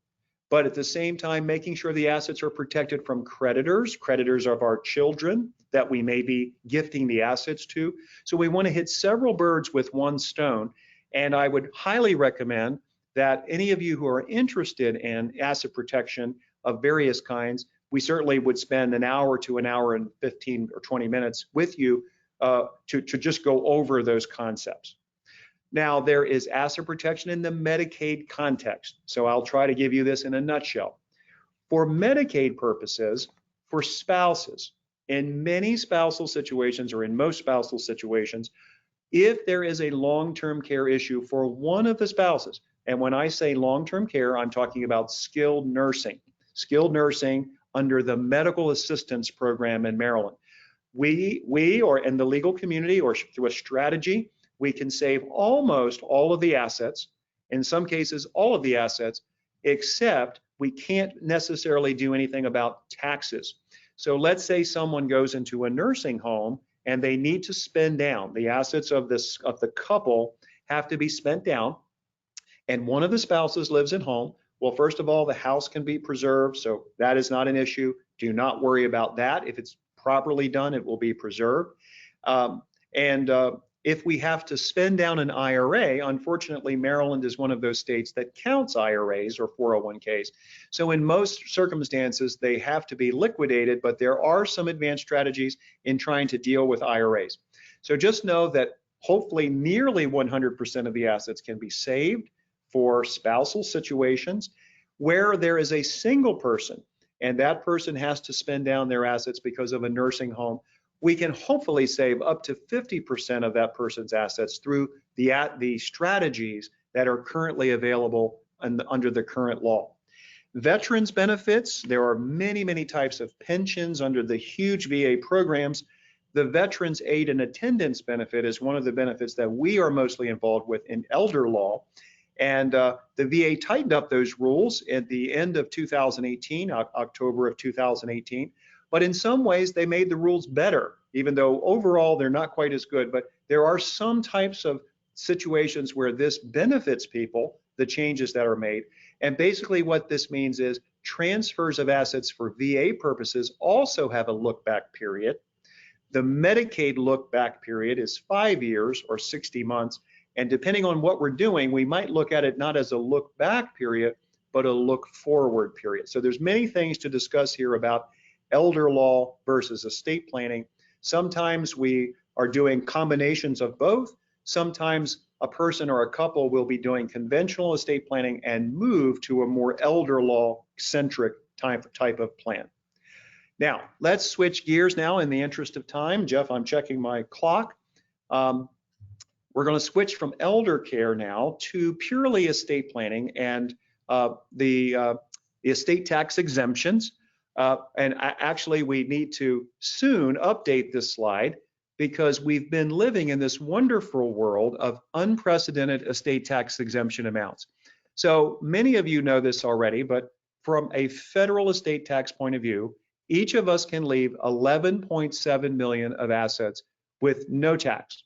but at the same time making sure the assets are protected from creditors of our children that we may be gifting the assets to. So we want to hit several birds with one stone, and I would highly recommend that any of you who are interested in asset protection of various kinds, we certainly would spend an hour to an hour and 15 or 20 minutes with you to just go over those concepts. Now, there is asset protection in the Medicaid context. So I'll try to give you this in a nutshell. For Medicaid purposes, for spouses, in many spousal situations or in most spousal situations, if there is a long-term care issue for one of the spouses, and when I say long-term care, I'm talking about skilled nursing under the medical assistance program in Maryland. We or in the legal community or through a strategy, we can save almost all of the assets, in some cases all of the assets, except we can't necessarily do anything about taxes. So let's say someone goes into a nursing home and they need to spend down. The assets of the couple have to be spent down, and one of the spouses lives at home. Well, first of all, the house can be preserved, so that is not an issue. Do not worry about that. If it's properly done, it will be preserved. If we have to spend down an IRA, unfortunately, Maryland is one of those states that counts IRAs or 401ks. So in most circumstances, they have to be liquidated, but there are some advanced strategies in trying to deal with IRAs. So just know that hopefully nearly 100% of the assets can be saved for spousal situations where there is a single person and that person has to spend down their assets because of a nursing home. We can hopefully save up to 50% of that person's assets through the strategies that are currently available under the current law. Veterans benefits, there are many, many types of pensions under the huge VA programs. The Veterans Aid and Attendance benefit is one of the benefits that we are mostly involved with in elder law. And the VA tightened up those rules at the end of 2018, October of 2018. But in some ways, they made the rules better, even though overall they're not quite as good. But there are some types of situations where this benefits people, the changes that are made. And basically what this means is transfers of assets for VA purposes also have a look back period. The Medicaid look back period is 5 years or 60 months. And depending on what we're doing, we might look at it not as a look back period, but a look forward period. So there's many things to discuss here about elder law versus estate planning. Sometimes we are doing combinations of both. Sometimes a person or a couple will be doing conventional estate planning and move to a more elder law centric type of plan. Now, let's switch gears now in the interest of time. Jeff, I'm checking my clock. We're going to switch from elder care now to purely estate planning and the estate tax exemptions. And actually, we need to soon update this slide because we've been living in this wonderful world of unprecedented estate tax exemption amounts. So many of you know this already, but from a federal estate tax point of view, each of us can leave 11.7 million of assets with no tax.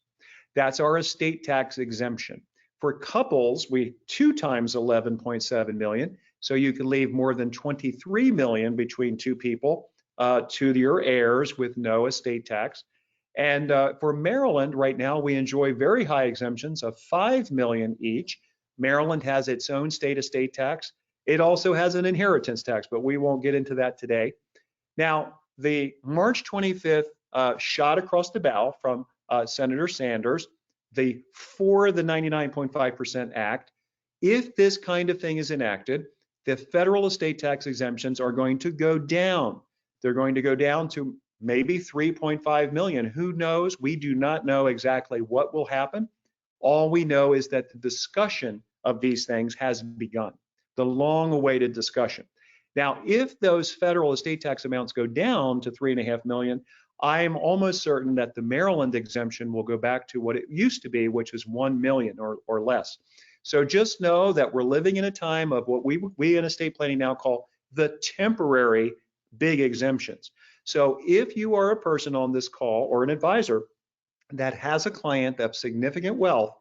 That's our estate tax exemption. For couples, we 2 times 11.7 million. So you can leave more than 23 million between 2 people to your heirs with no estate tax. And for Maryland, right now, we enjoy very high exemptions of 5 million each. Maryland has its own state estate tax. It also has an inheritance tax, but we won't get into that today. Now, the March 25th shot across the bow from Senator Sanders, for the 99.5% Act. If this kind of thing is enacted, the federal estate tax exemptions are going to go down. They're going to go down to maybe 3.5 million. Who knows? We do not know exactly what will happen. All we know is that the discussion of these things has begun, the long-awaited discussion. Now, if those federal estate tax amounts go down to 3.5 million, I'm almost certain that the Maryland exemption will go back to what it used to be, which is 1 million or less. So just know that we're living in a time of what we in estate planning now call the temporary big exemptions. So if you are a person on this call or an advisor that has a client of significant wealth,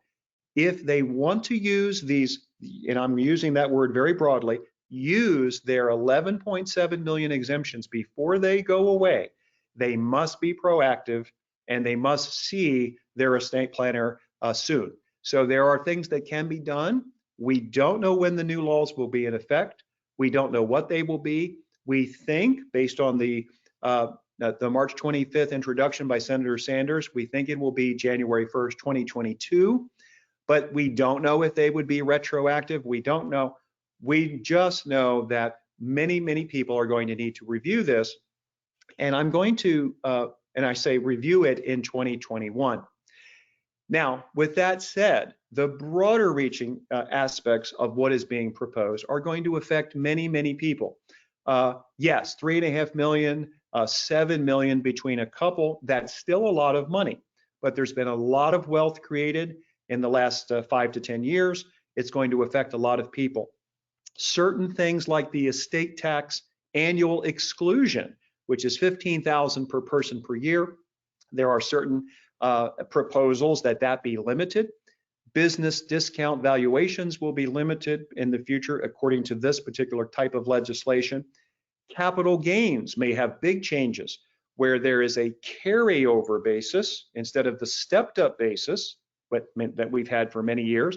if they want to use these, and I'm using that word very broadly, use their 11.7 million exemptions before they go away, they must be proactive and they must see their estate planner soon. So there are things that can be done. We don't know when the new laws will be in effect. We don't know what they will be. We think, based on the March 25th introduction by Senator Sanders, we think it will be January 1st, 2022. But we don't know if they would be retroactive. We don't know. We just know that many, many people are going to need to review this. And I'm going to, and I say review it in 2021. Now, with that said, the broader reaching aspects of what is being proposed are going to affect many, many people. Yes, 3.5 million, 7 million between a couple, that's still a lot of money, but there's been a lot of wealth created in the last 5 to 10 years. It's going to affect a lot of people. Certain things like the estate tax annual exclusion, which is $15,000 per person per year. There are certain proposals that be limited. Business discount valuations will be limited in the future according to this particular type of legislation. Capital gains may have big changes where there is a carryover basis instead of the stepped up basis that we've had for many years.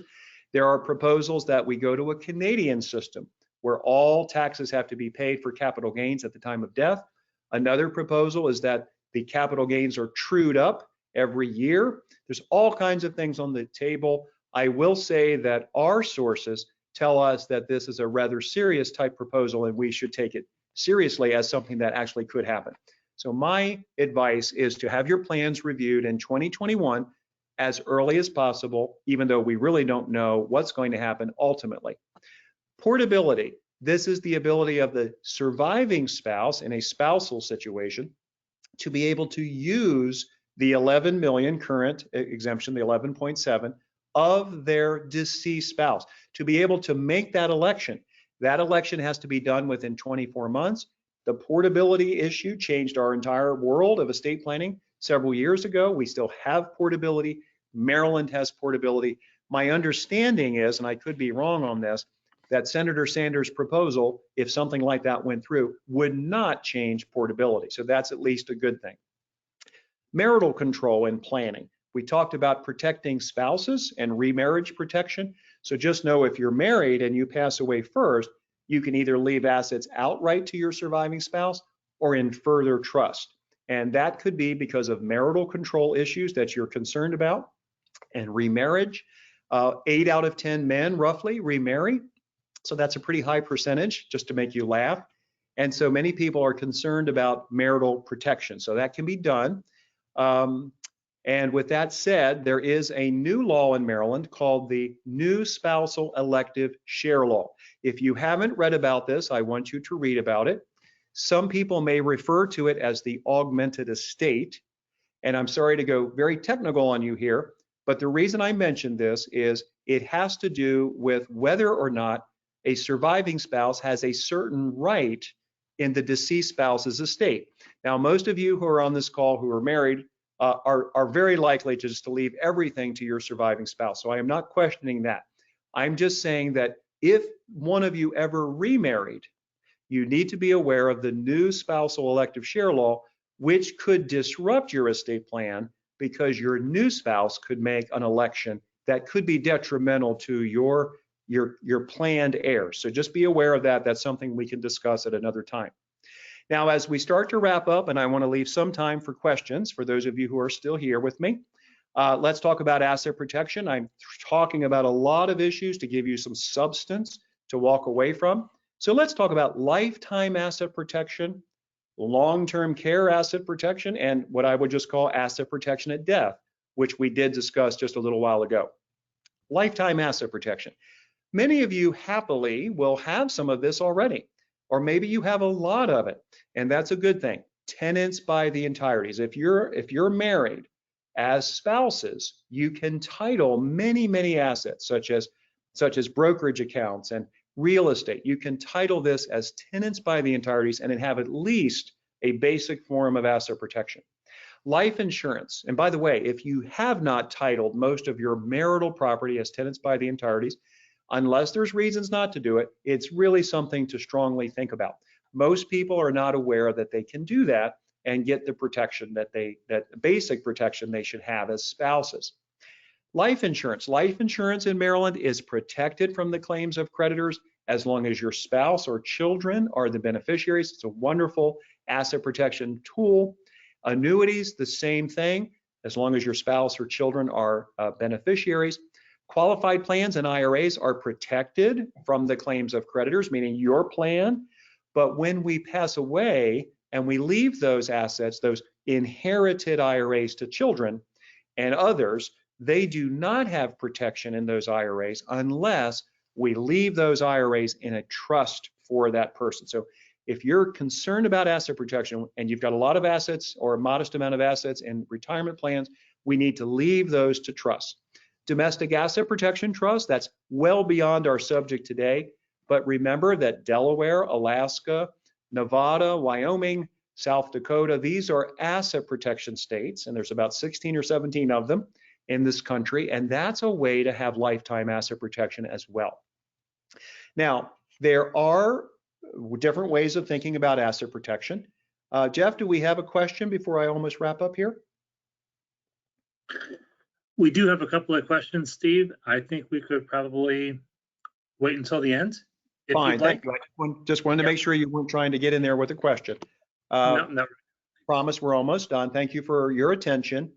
There are proposals that we go to a Canadian system where all taxes have to be paid for capital gains at the time of death. Another proposal is that the capital gains are trued up every year. There's all kinds of things on the table. I will say that our sources tell us that this is a rather serious type proposal and we should take it seriously as something that actually could happen. So my advice is to have your plans reviewed in 2021 as early as possible, even though we really don't know what's going to happen ultimately. Portability. This is the ability of the surviving spouse in a spousal situation to be able to use the 11 million current exemption, the 11.7 of their deceased spouse, to be able to make that election. That election has to be done within 24 months. The portability issue changed our entire world of estate planning several years ago. We still have portability. Maryland has portability. My understanding is, and I could be wrong on this, that Senator Sanders' proposal, if something like that went through, would not change portability. So that's at least a good thing. Marital control and planning. We talked about protecting spouses and remarriage protection. So just know if you're married and you pass away first, you can either leave assets outright to your surviving spouse or in further trust. And that could be because of marital control issues that you're concerned about. And remarriage, 8 out of 10 men roughly remarry. So that's a pretty high percentage, just to make you laugh. And so many people are concerned about marital protection. So that can be done. And with that said, there is a new law in Maryland called the New Spousal Elective Share Law. If you haven't read about this, I want you to read about it. Some people may refer to it as the augmented estate. And I'm sorry to go very technical on you here, but the reason I mentioned this is it has to do with whether or not a surviving spouse has a certain right in the deceased spouse's estate. Now, most of you who are on this call who are married are very likely just to leave everything to your surviving spouse. So I am not questioning that. I'm just saying that if one of you ever remarried, you need to be aware of the new spousal elective share law, which could disrupt your estate plan because your new spouse could make an election that could be detrimental to your planned heirs. So just be aware of that. That's something we can discuss at another time. Now, as we start to wrap up, and I want to leave some time for questions for those of you who are still here with me, let's talk about asset protection. I'm talking about a lot of issues to give you some substance to walk away from. So let's talk about lifetime asset protection, long-term care asset protection, and what I would just call asset protection at death, which we did discuss just a little while ago. Lifetime asset protection. Many of you happily will have some of this already, or maybe you have a lot of it, and that's a good thing. Tenants by the entireties. If you're married as spouses, you can title many assets, such as brokerage accounts and real estate. You can title this as tenants by the entireties and have at least a basic form of asset protection. Life insurance. And by the way, if you have not titled most of your marital property as tenants by the entireties, unless there's reasons not to do it, it's really something to strongly think about. Most people are not aware that they can do that and get the protection that basic protection they should have as spouses. Life insurance. Life insurance in Maryland is protected from the claims of creditors as long as your spouse or children are the beneficiaries. It's a wonderful asset protection tool. Annuities, the same thing, as long as your spouse or children are beneficiaries. Qualified plans and IRAs are protected from the claims of creditors, meaning your plan. But when we pass away and we leave those assets, those inherited IRAs to children and others, they do not have protection in those IRAs unless we leave those IRAs in a trust for that person. So if you're concerned about asset protection and you've got a lot of assets or a modest amount of assets in retirement plans, we need to leave those to trust. Domestic asset protection trust, that's well beyond our subject today, but remember that Delaware, Alaska, Nevada, Wyoming, South Dakota, these are asset protection states, and there's about 16 or 17 of them in this country, and that's a way to have lifetime asset protection as well. Now, there are different ways of thinking about asset protection. Jeff, do we have a question before I almost wrap up here? We do have a couple of questions, Steve. I think we could probably wait until the end. Fine, thank you. I just wanted to make sure you weren't trying to get in there with a question. No. Promise we're almost done. Thank you for your attention.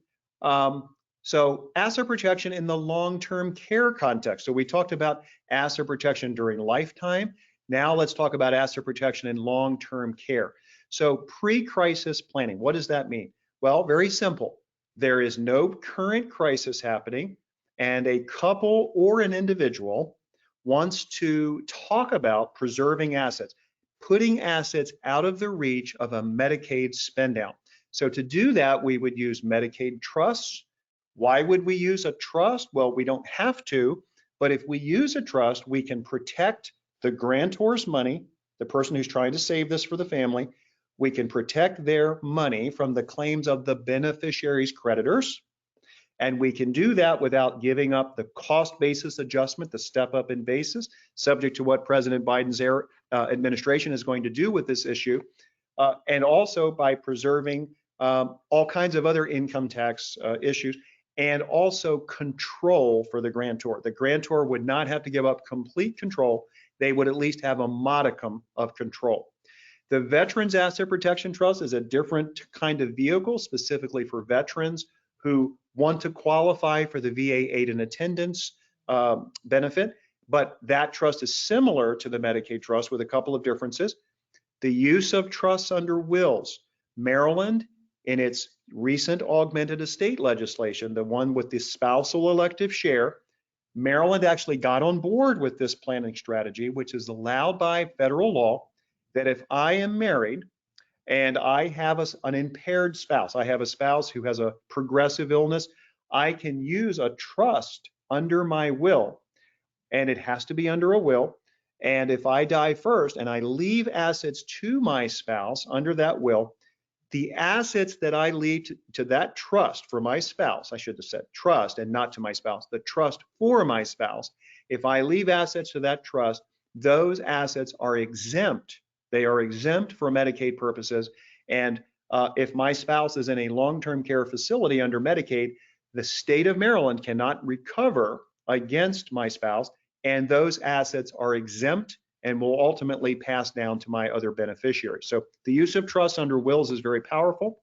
So asset protection in the long-term care context. So we talked about asset protection during lifetime. Now let's talk about asset protection in long-term care. So pre-crisis planning, what does that mean? Well, very simple. There is no current crisis happening, and a couple or an individual wants to talk about preserving assets, putting assets out of the reach of a Medicaid spend down. So to do that, we would use Medicaid trusts. Why would we use a trust? Well, we don't have to, but if we use a trust, we can protect the grantor's money, the person who's trying to save this for the family. We can protect their money from the claims of the beneficiary's creditors. And we can do that without giving up the cost basis adjustment, the step up in basis, subject to what President Biden's administration is going to do with this issue. And also by preserving all kinds of other income tax issues, and also control for the grantor. The grantor would not have to give up complete control. They would at least have a modicum of control. The Veterans Asset Protection Trust is a different kind of vehicle, specifically for veterans who want to qualify for the VA aid and attendance benefit, but that trust is similar to the Medicaid trust with a couple of differences. The use of trusts under wills. Maryland, in its recent augmented estate legislation, the one with the spousal elective share, Maryland actually got on board with this planning strategy, which is allowed by federal law, that if I am married and I have an impaired spouse, I have a spouse who has a progressive illness, I can use a trust under my will, and it has to be under a will. And if I die first and I leave assets to my spouse under that will, the assets that I leave to that trust for my spouse, I should have said trust and not to my spouse, the trust for my spouse, if I leave assets to that trust, those assets are exempt. They are exempt for Medicaid purposes. And if my spouse is in a long-term care facility under Medicaid, the state of Maryland cannot recover against my spouse, and those assets are exempt and will ultimately pass down to my other beneficiaries. So the use of trusts under wills is very powerful.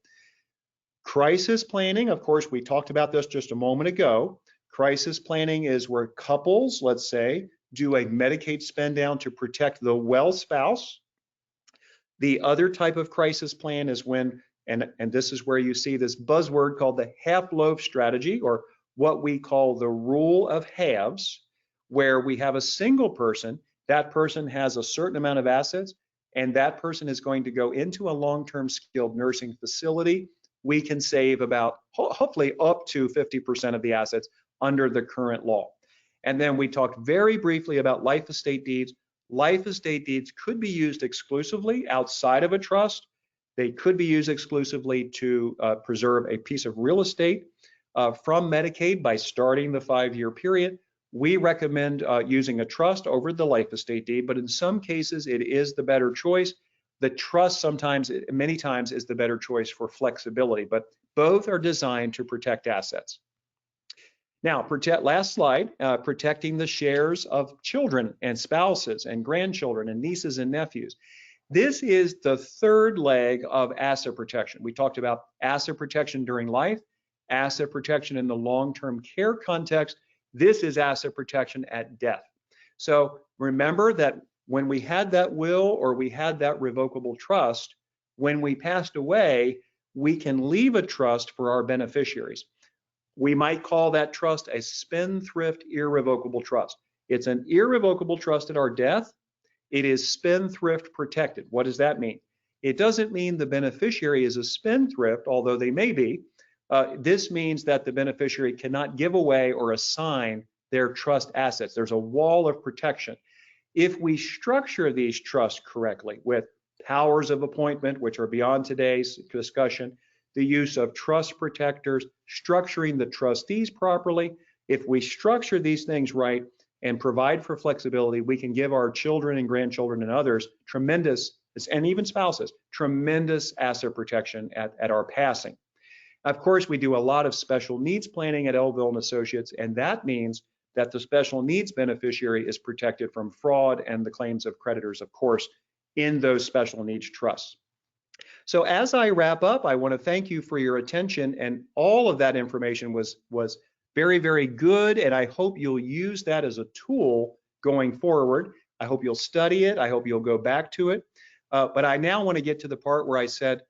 Crisis planning, of course, we talked about this just a moment ago. Crisis planning is where couples, let's say, do a Medicaid spend down to protect the well spouse. The other type of crisis plan is when, and this is where you see this buzzword called the half-loaf strategy, or what we call the rule of halves, where we have a single person. That person has a certain amount of assets, and that person is going to go into a long-term skilled nursing facility. We can save about, hopefully up to 50% of the assets under the current law. And then we talked very briefly about life estate deeds. Life estate deeds could be used exclusively outside of a trust. They could be used exclusively to preserve a piece of real estate from Medicaid by starting the 5-year period. We recommend using a trust over the life estate deed, but in some cases it is the better choice. The trust sometimes, many times, is the better choice for flexibility, but both are designed to protect assets. Now, last slide, protecting the shares of children and spouses and grandchildren and nieces and nephews. This is the third leg of asset protection. We talked about asset protection during life, asset protection in the long-term care context. This is asset protection at death. So remember that when we had that will or we had that revocable trust, when we passed away, we can leave a trust for our beneficiaries. We might call that trust a spendthrift irrevocable trust. It's an irrevocable trust at our death. It is spendthrift protected. What does that mean? It doesn't mean the beneficiary is a spendthrift, although they may be. This means that the beneficiary cannot give away or assign their trust assets. There's a wall of protection. If we structure these trusts correctly with powers of appointment, which are beyond today's discussion, the use of trust protectors, structuring the trustees properly, if we structure these things right and provide for flexibility, we can give our children and grandchildren and others tremendous, and even spouses, tremendous asset protection at our passing. Of course, we do a lot of special needs planning at Elville and Associates, and that means that the special needs beneficiary is protected from fraud and the claims of creditors, of course, in those special needs trusts. So as I wrap up, I want to thank you for your attention, and all of that information was very, very good, and I hope you'll use that as a tool going forward. I hope you'll study it. I hope you'll go back to it. But I now want to get to the part where I said,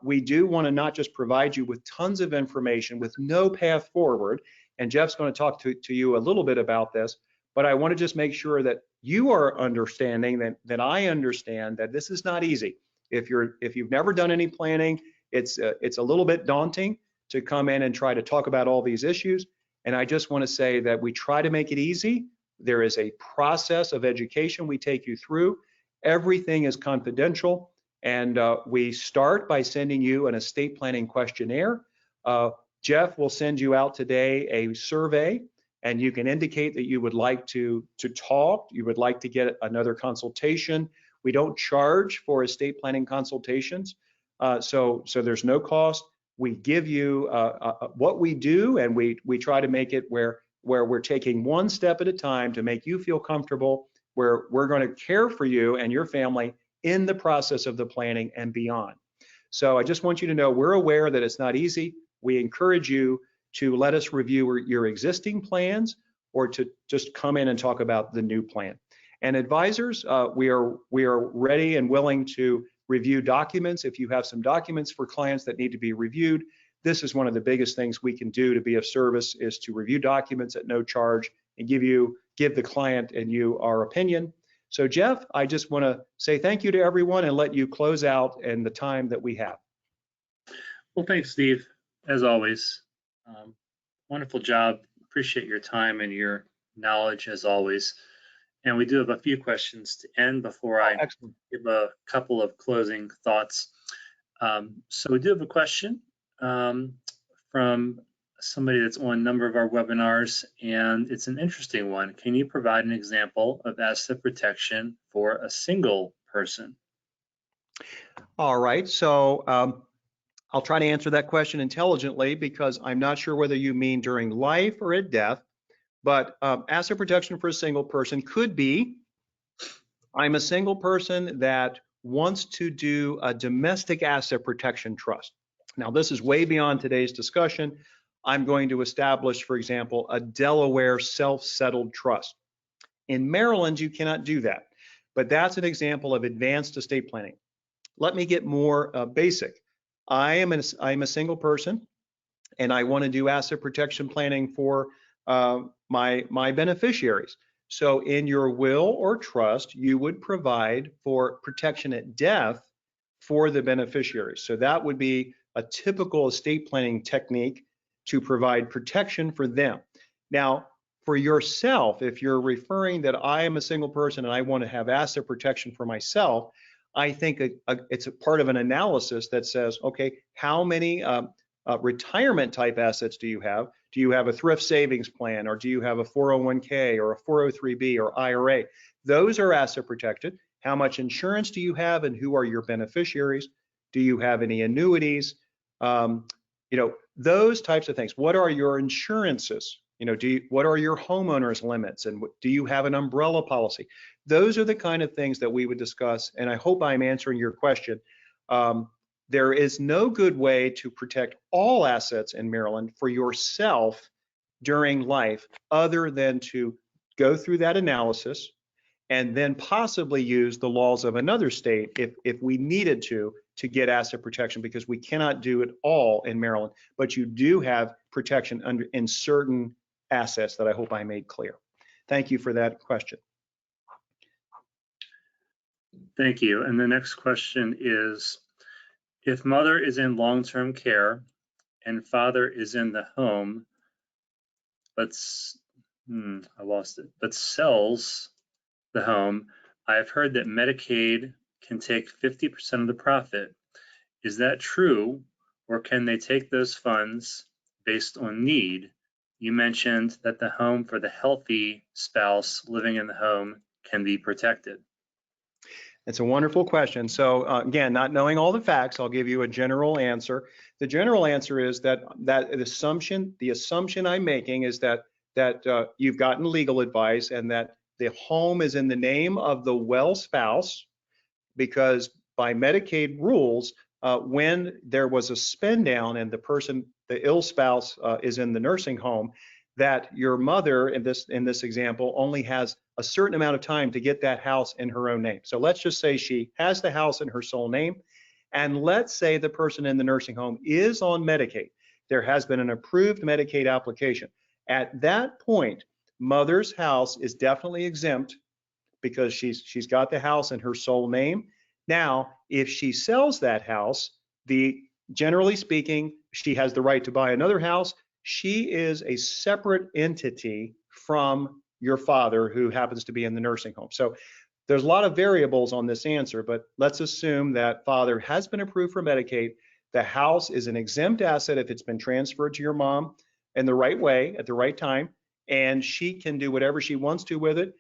we do want to not just provide you with tons of information with no path forward, and Jeff's going to talk to you a little bit about this, but I want to just make sure that you are understanding that I understand that this is not easy. If you've never done any planning, it's a little bit daunting to come in and try to talk about all these issues. And I just want to say that we try to make it easy. There is a process of education we take you through. Everything is confidential, and we start by sending you an estate planning questionnaire. Jeff will send you out today a survey, and you can indicate that you would like to talk, you would like to get another consultation. We don't charge for estate planning consultations, so there's no cost. We give you what we do, and we try to make it where we're taking one step at a time to make you feel comfortable, where we're going to care for you and your family in the process of the planning and beyond. So I just want you to know we're aware that it's not easy. We encourage you to let us review your existing plans or to just come in and talk about the new plan. And advisors, we are ready and willing to review documents. If you have some documents for clients that need to be reviewed, this is one of the biggest things we can do to be of service, is to review documents at no charge and give the client and you our opinion. So Jeff, I just want to say thank you to everyone and let you close out in the time that we have. Well, thanks, Steve, as always. Wonderful job. Appreciate your time and your knowledge as always. And we do have a few questions to end before I give a couple of closing thoughts. So we do have a question from somebody that's on a number of our webinars, and it's an interesting one. Can you provide an example of asset protection for a single person? All right, so I'll try to answer that question intelligently, because I'm not sure whether you mean during life or at death, but asset protection for a single person could be, I'm a single person that wants to do a domestic asset protection trust. Now, this is way beyond today's discussion. I'm going to establish, for example, a Delaware self-settled trust. In Maryland, you cannot do that, but that's an example of advanced estate planning. Let me get more basic. I'm a single person, and I want to do asset protection planning for my beneficiaries. So in your will or trust, you would provide for protection at death for the beneficiaries. So that would be a typical estate planning technique to provide protection for them. Now, for yourself, if you're referring that I am a single person and I want to have asset protection for myself, I think it's a part of an analysis that says, okay, how many retirement type assets do you have? Do you have a thrift savings plan, or do you have a 401k or a 403b or IRA? Those are asset protected. How much insurance do you have, and who are your beneficiaries? Do you have any annuities? Those types of things. What are your insurances? What are your homeowners limits, and do you have an umbrella policy? Those are the kind of things that we would discuss, and I hope I'm answering your question. There is no good way to protect all assets in Maryland for yourself during life other than to go through that analysis and then possibly use the laws of another state if we needed to get asset protection, because we cannot do it all in Maryland, but you do have protection in certain assets that I hope I made clear. Thank you for that question. Thank you. And the next question is, if mother is in long-term care and father is in the home, but sells the home, I've heard that Medicaid can take 50% of the profit. Is that true, or can they take those funds based on need? You mentioned that the home for the healthy spouse living in the home can be protected. It's a wonderful question. So again, not knowing all the facts, I'll give you a general answer. The general answer is that the assumption I'm making is that you've gotten legal advice and that the home is in the name of the well spouse, because by Medicaid rules, when there was a spend down and the ill spouse is in the nursing home, that your mother in this example only has a certain amount of time to get that house in her own name. So let's just say she has the house in her sole name, and let's say the person in the nursing home is on Medicaid. There has been an approved Medicaid application. At that point, mother's house is definitely exempt because she's got the house in her sole name. Now, if she sells that house, generally speaking, she has the right to buy another house. She is a separate entity from your father who happens to be in the nursing home. So there's a lot of variables on this answer, but let's assume that father has been approved for Medicaid. The house is an exempt asset if it's been transferred to your mom in the right way at the right time, and she can do whatever she wants to with it.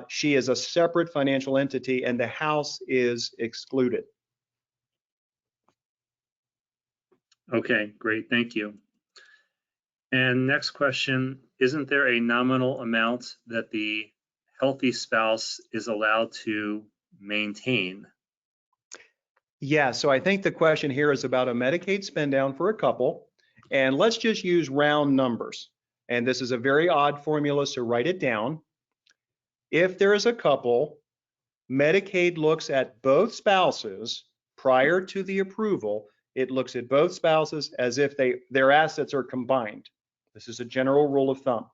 She is a separate financial entity and the house is excluded. Okay, great, thank you. And next question, isn't there a nominal amount that the healthy spouse is allowed to maintain? Yeah, so I think the question here is about a Medicaid spend down for a couple, and let's just use round numbers. And this is a very odd formula, so write it down. If there is a couple, Medicaid looks at both spouses prior to the approval. It looks at both spouses as if their assets are combined. This is a general rule of thumb.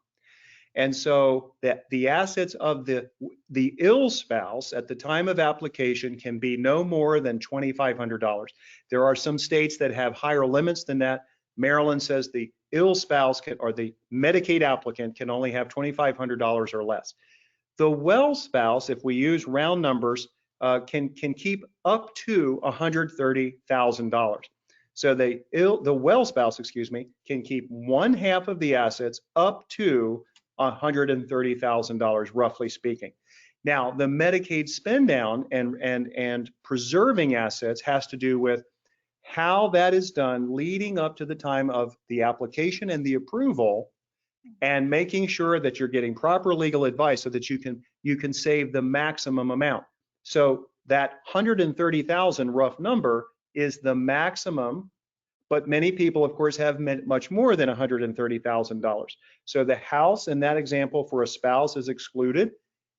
And so that the assets of the ill spouse at the time of application can be no more than $2,500. There are some states that have higher limits than that. Maryland says the ill spouse or the Medicaid applicant can only have $2,500 or less. The well spouse, if we use round numbers, can keep up to $130,000. So the well spouse, can keep one half of the assets up to $130,000, roughly speaking. Now, the Medicaid spend down and preserving assets has to do with how that is done leading up to the time of the application and the approval, and making sure that you're getting proper legal advice so that you can save the maximum amount. So that 130,000 rough number is the maximum, but many people, of course, have much more than $130,000. So the house in that example for a spouse is excluded,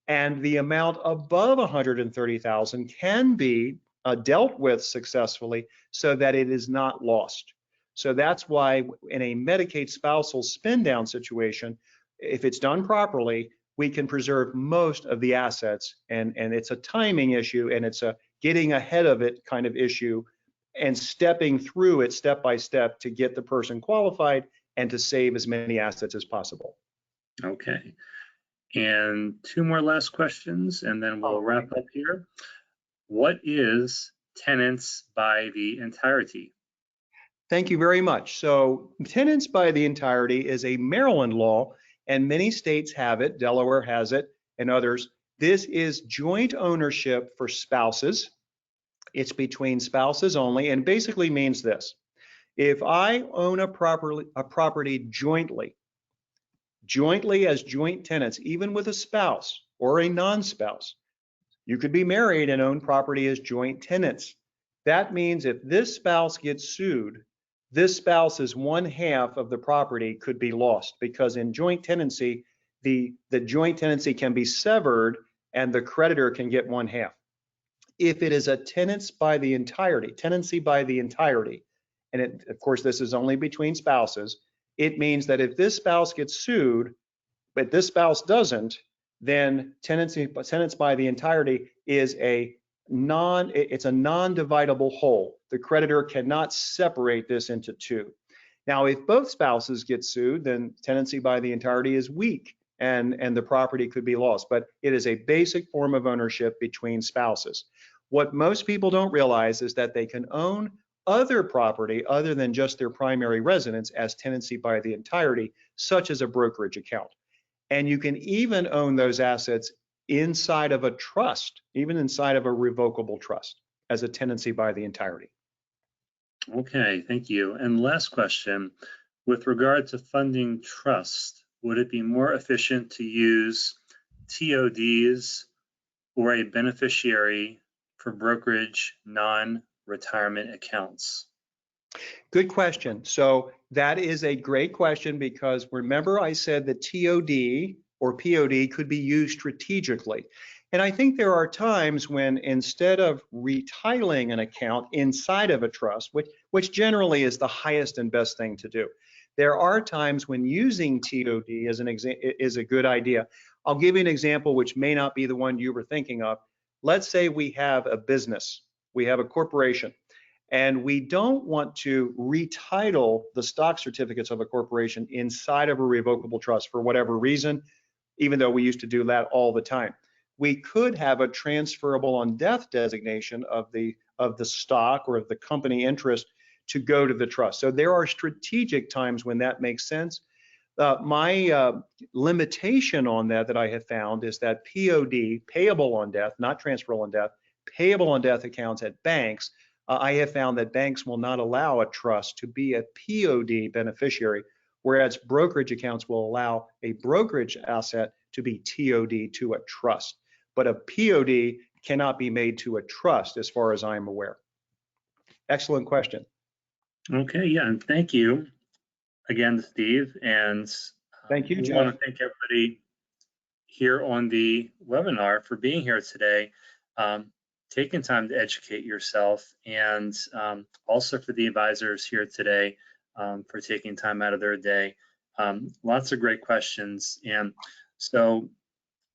and the amount above 130,000 can be dealt with successfully so that it is not lost. So that's why in a Medicaid spousal spend down situation, if it's done properly, we can preserve most of the assets, and it's a timing issue, and it's a getting ahead of it kind of issue, and stepping through it step by step to get the person qualified and to save as many assets as possible. Okay, and two more last questions, and then we'll wrap up here. What is tenants by the entirety? Thank you very much. So tenants by the entirety is a Maryland law, and many states have it. Delaware has it, and others. This is joint ownership for spouses. It's between spouses only, and basically means this. If I own a property jointly as joint tenants, even with a spouse or a non-spouse, you could be married and own property as joint tenants. That means if this spouse gets sued, this spouse's one half of the property could be lost, because in joint tenancy, the joint tenancy can be severed and the creditor can get one half. If it is a tenancy by the entirety, and of course this is only between spouses, it means that if this spouse gets sued, but this spouse doesn't, then tenants by the entirety is a non-dividable whole. The creditor cannot separate this into two. Now, if both spouses get sued, then tenancy by the entirety is weak, and the property could be lost. But it is a basic form of ownership between spouses. What most people don't realize is that they can own other property other than just their primary residence as tenancy by the entirety, such as a brokerage account. And you can even own those assets inside of a trust, even inside of a revocable trust, as a tenancy by the entirety. Okay, thank you. And last question, with regard to funding trust, would it be more efficient to use TODs or a beneficiary for brokerage non-retirement accounts? Good question. So that is a great question, because remember I said that TOD or POD could be used strategically. And I think there are times when, instead of retitling an account inside of a trust, which generally is the highest and best thing to do, There are times when using TOD is a good idea. I'll give you an example which may not be the one you were thinking of. Let's say we have a business, we have a corporation, and we don't want to retitle the stock certificates of a corporation inside of a revocable trust for whatever reason, even though we used to do that all the time. We could have a transferable on death designation of the stock or of the company interest to go to the trust. So there are strategic times when that makes sense. My limitation on that I have found is that POD, payable on death, not transferable on death, payable on death accounts at banks, I have found that banks will not allow a trust to be a POD beneficiary, whereas brokerage accounts will allow a brokerage asset to be TOD to a trust. But a POD cannot be made to a trust as far as I'm aware. Excellent question. Okay, yeah, and thank you again, Steve. And thank you, we Jeff. want to thank everybody here on the webinar for being here today, taking time to educate yourself, and also for the advisors here today for taking time out of their day. Lots of great questions. And so,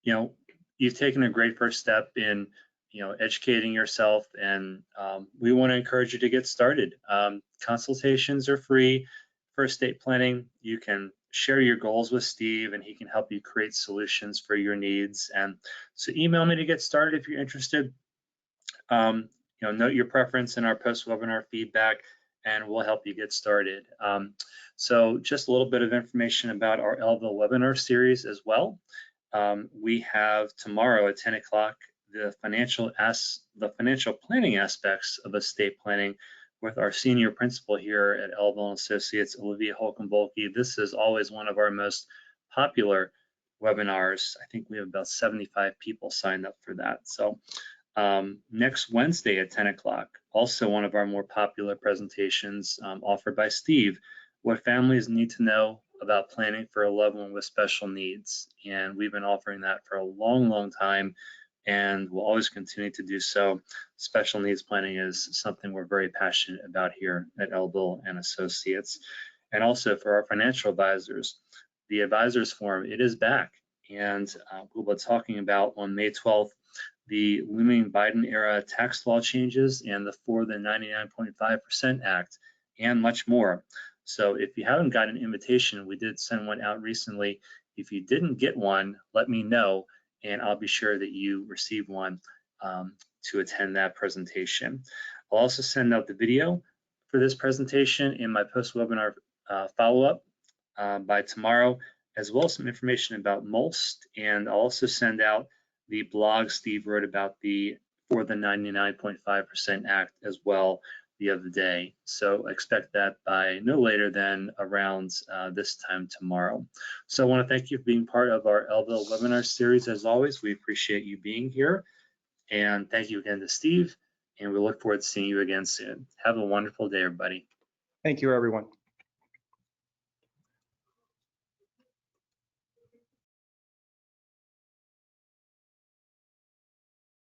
you know, you've taken a great first step in, you know, educating yourself, and we want to encourage you to get started. Consultations are free for estate planning. You can share your goals with Steve, and he can help you create solutions for your needs. And so email me to get started if you're interested. You know, note your preference in our post-webinar feedback, and we'll help you get started. So just a little bit of information about our Elville webinar series as well. We have tomorrow at 10 o'clock the financial planning aspects of estate planning with our senior principal here at Elville & Associates, Olivia Holcomb-Bolke. This is always one of our most popular webinars. I think we have about 75 people signed up for that. So next Wednesday at 10 o'clock, also one of our more popular presentations offered by Steve, what families need to know about planning for a loved one with special needs. And we've been offering that for a long, long time, and we'll always continue to do so. Special needs planning is something we're very passionate about here at Elville & Associates. And also for our financial advisors, the Advisors Forum, it is back. And we'll be talking about on May 12th, the looming Biden era tax law changes and the For the 99.5% Act, and much more. So if you haven't got an invitation, we did send one out recently. If you didn't get one, let me know, and I'll be sure that you receive one to attend that presentation. I'll also send out the video for this presentation in my post-webinar follow-up by tomorrow, as well as some information about MOLST, and I'll also send out the blog Steve wrote about the For the 99.5% Act as well the other day. So expect that by no later than around this time tomorrow. So I want to thank you for being part of our Elville webinar series. As always, we appreciate you being here. And thank you again to Steve. And we look forward to seeing you again soon. Have a wonderful day, everybody. Thank you, everyone.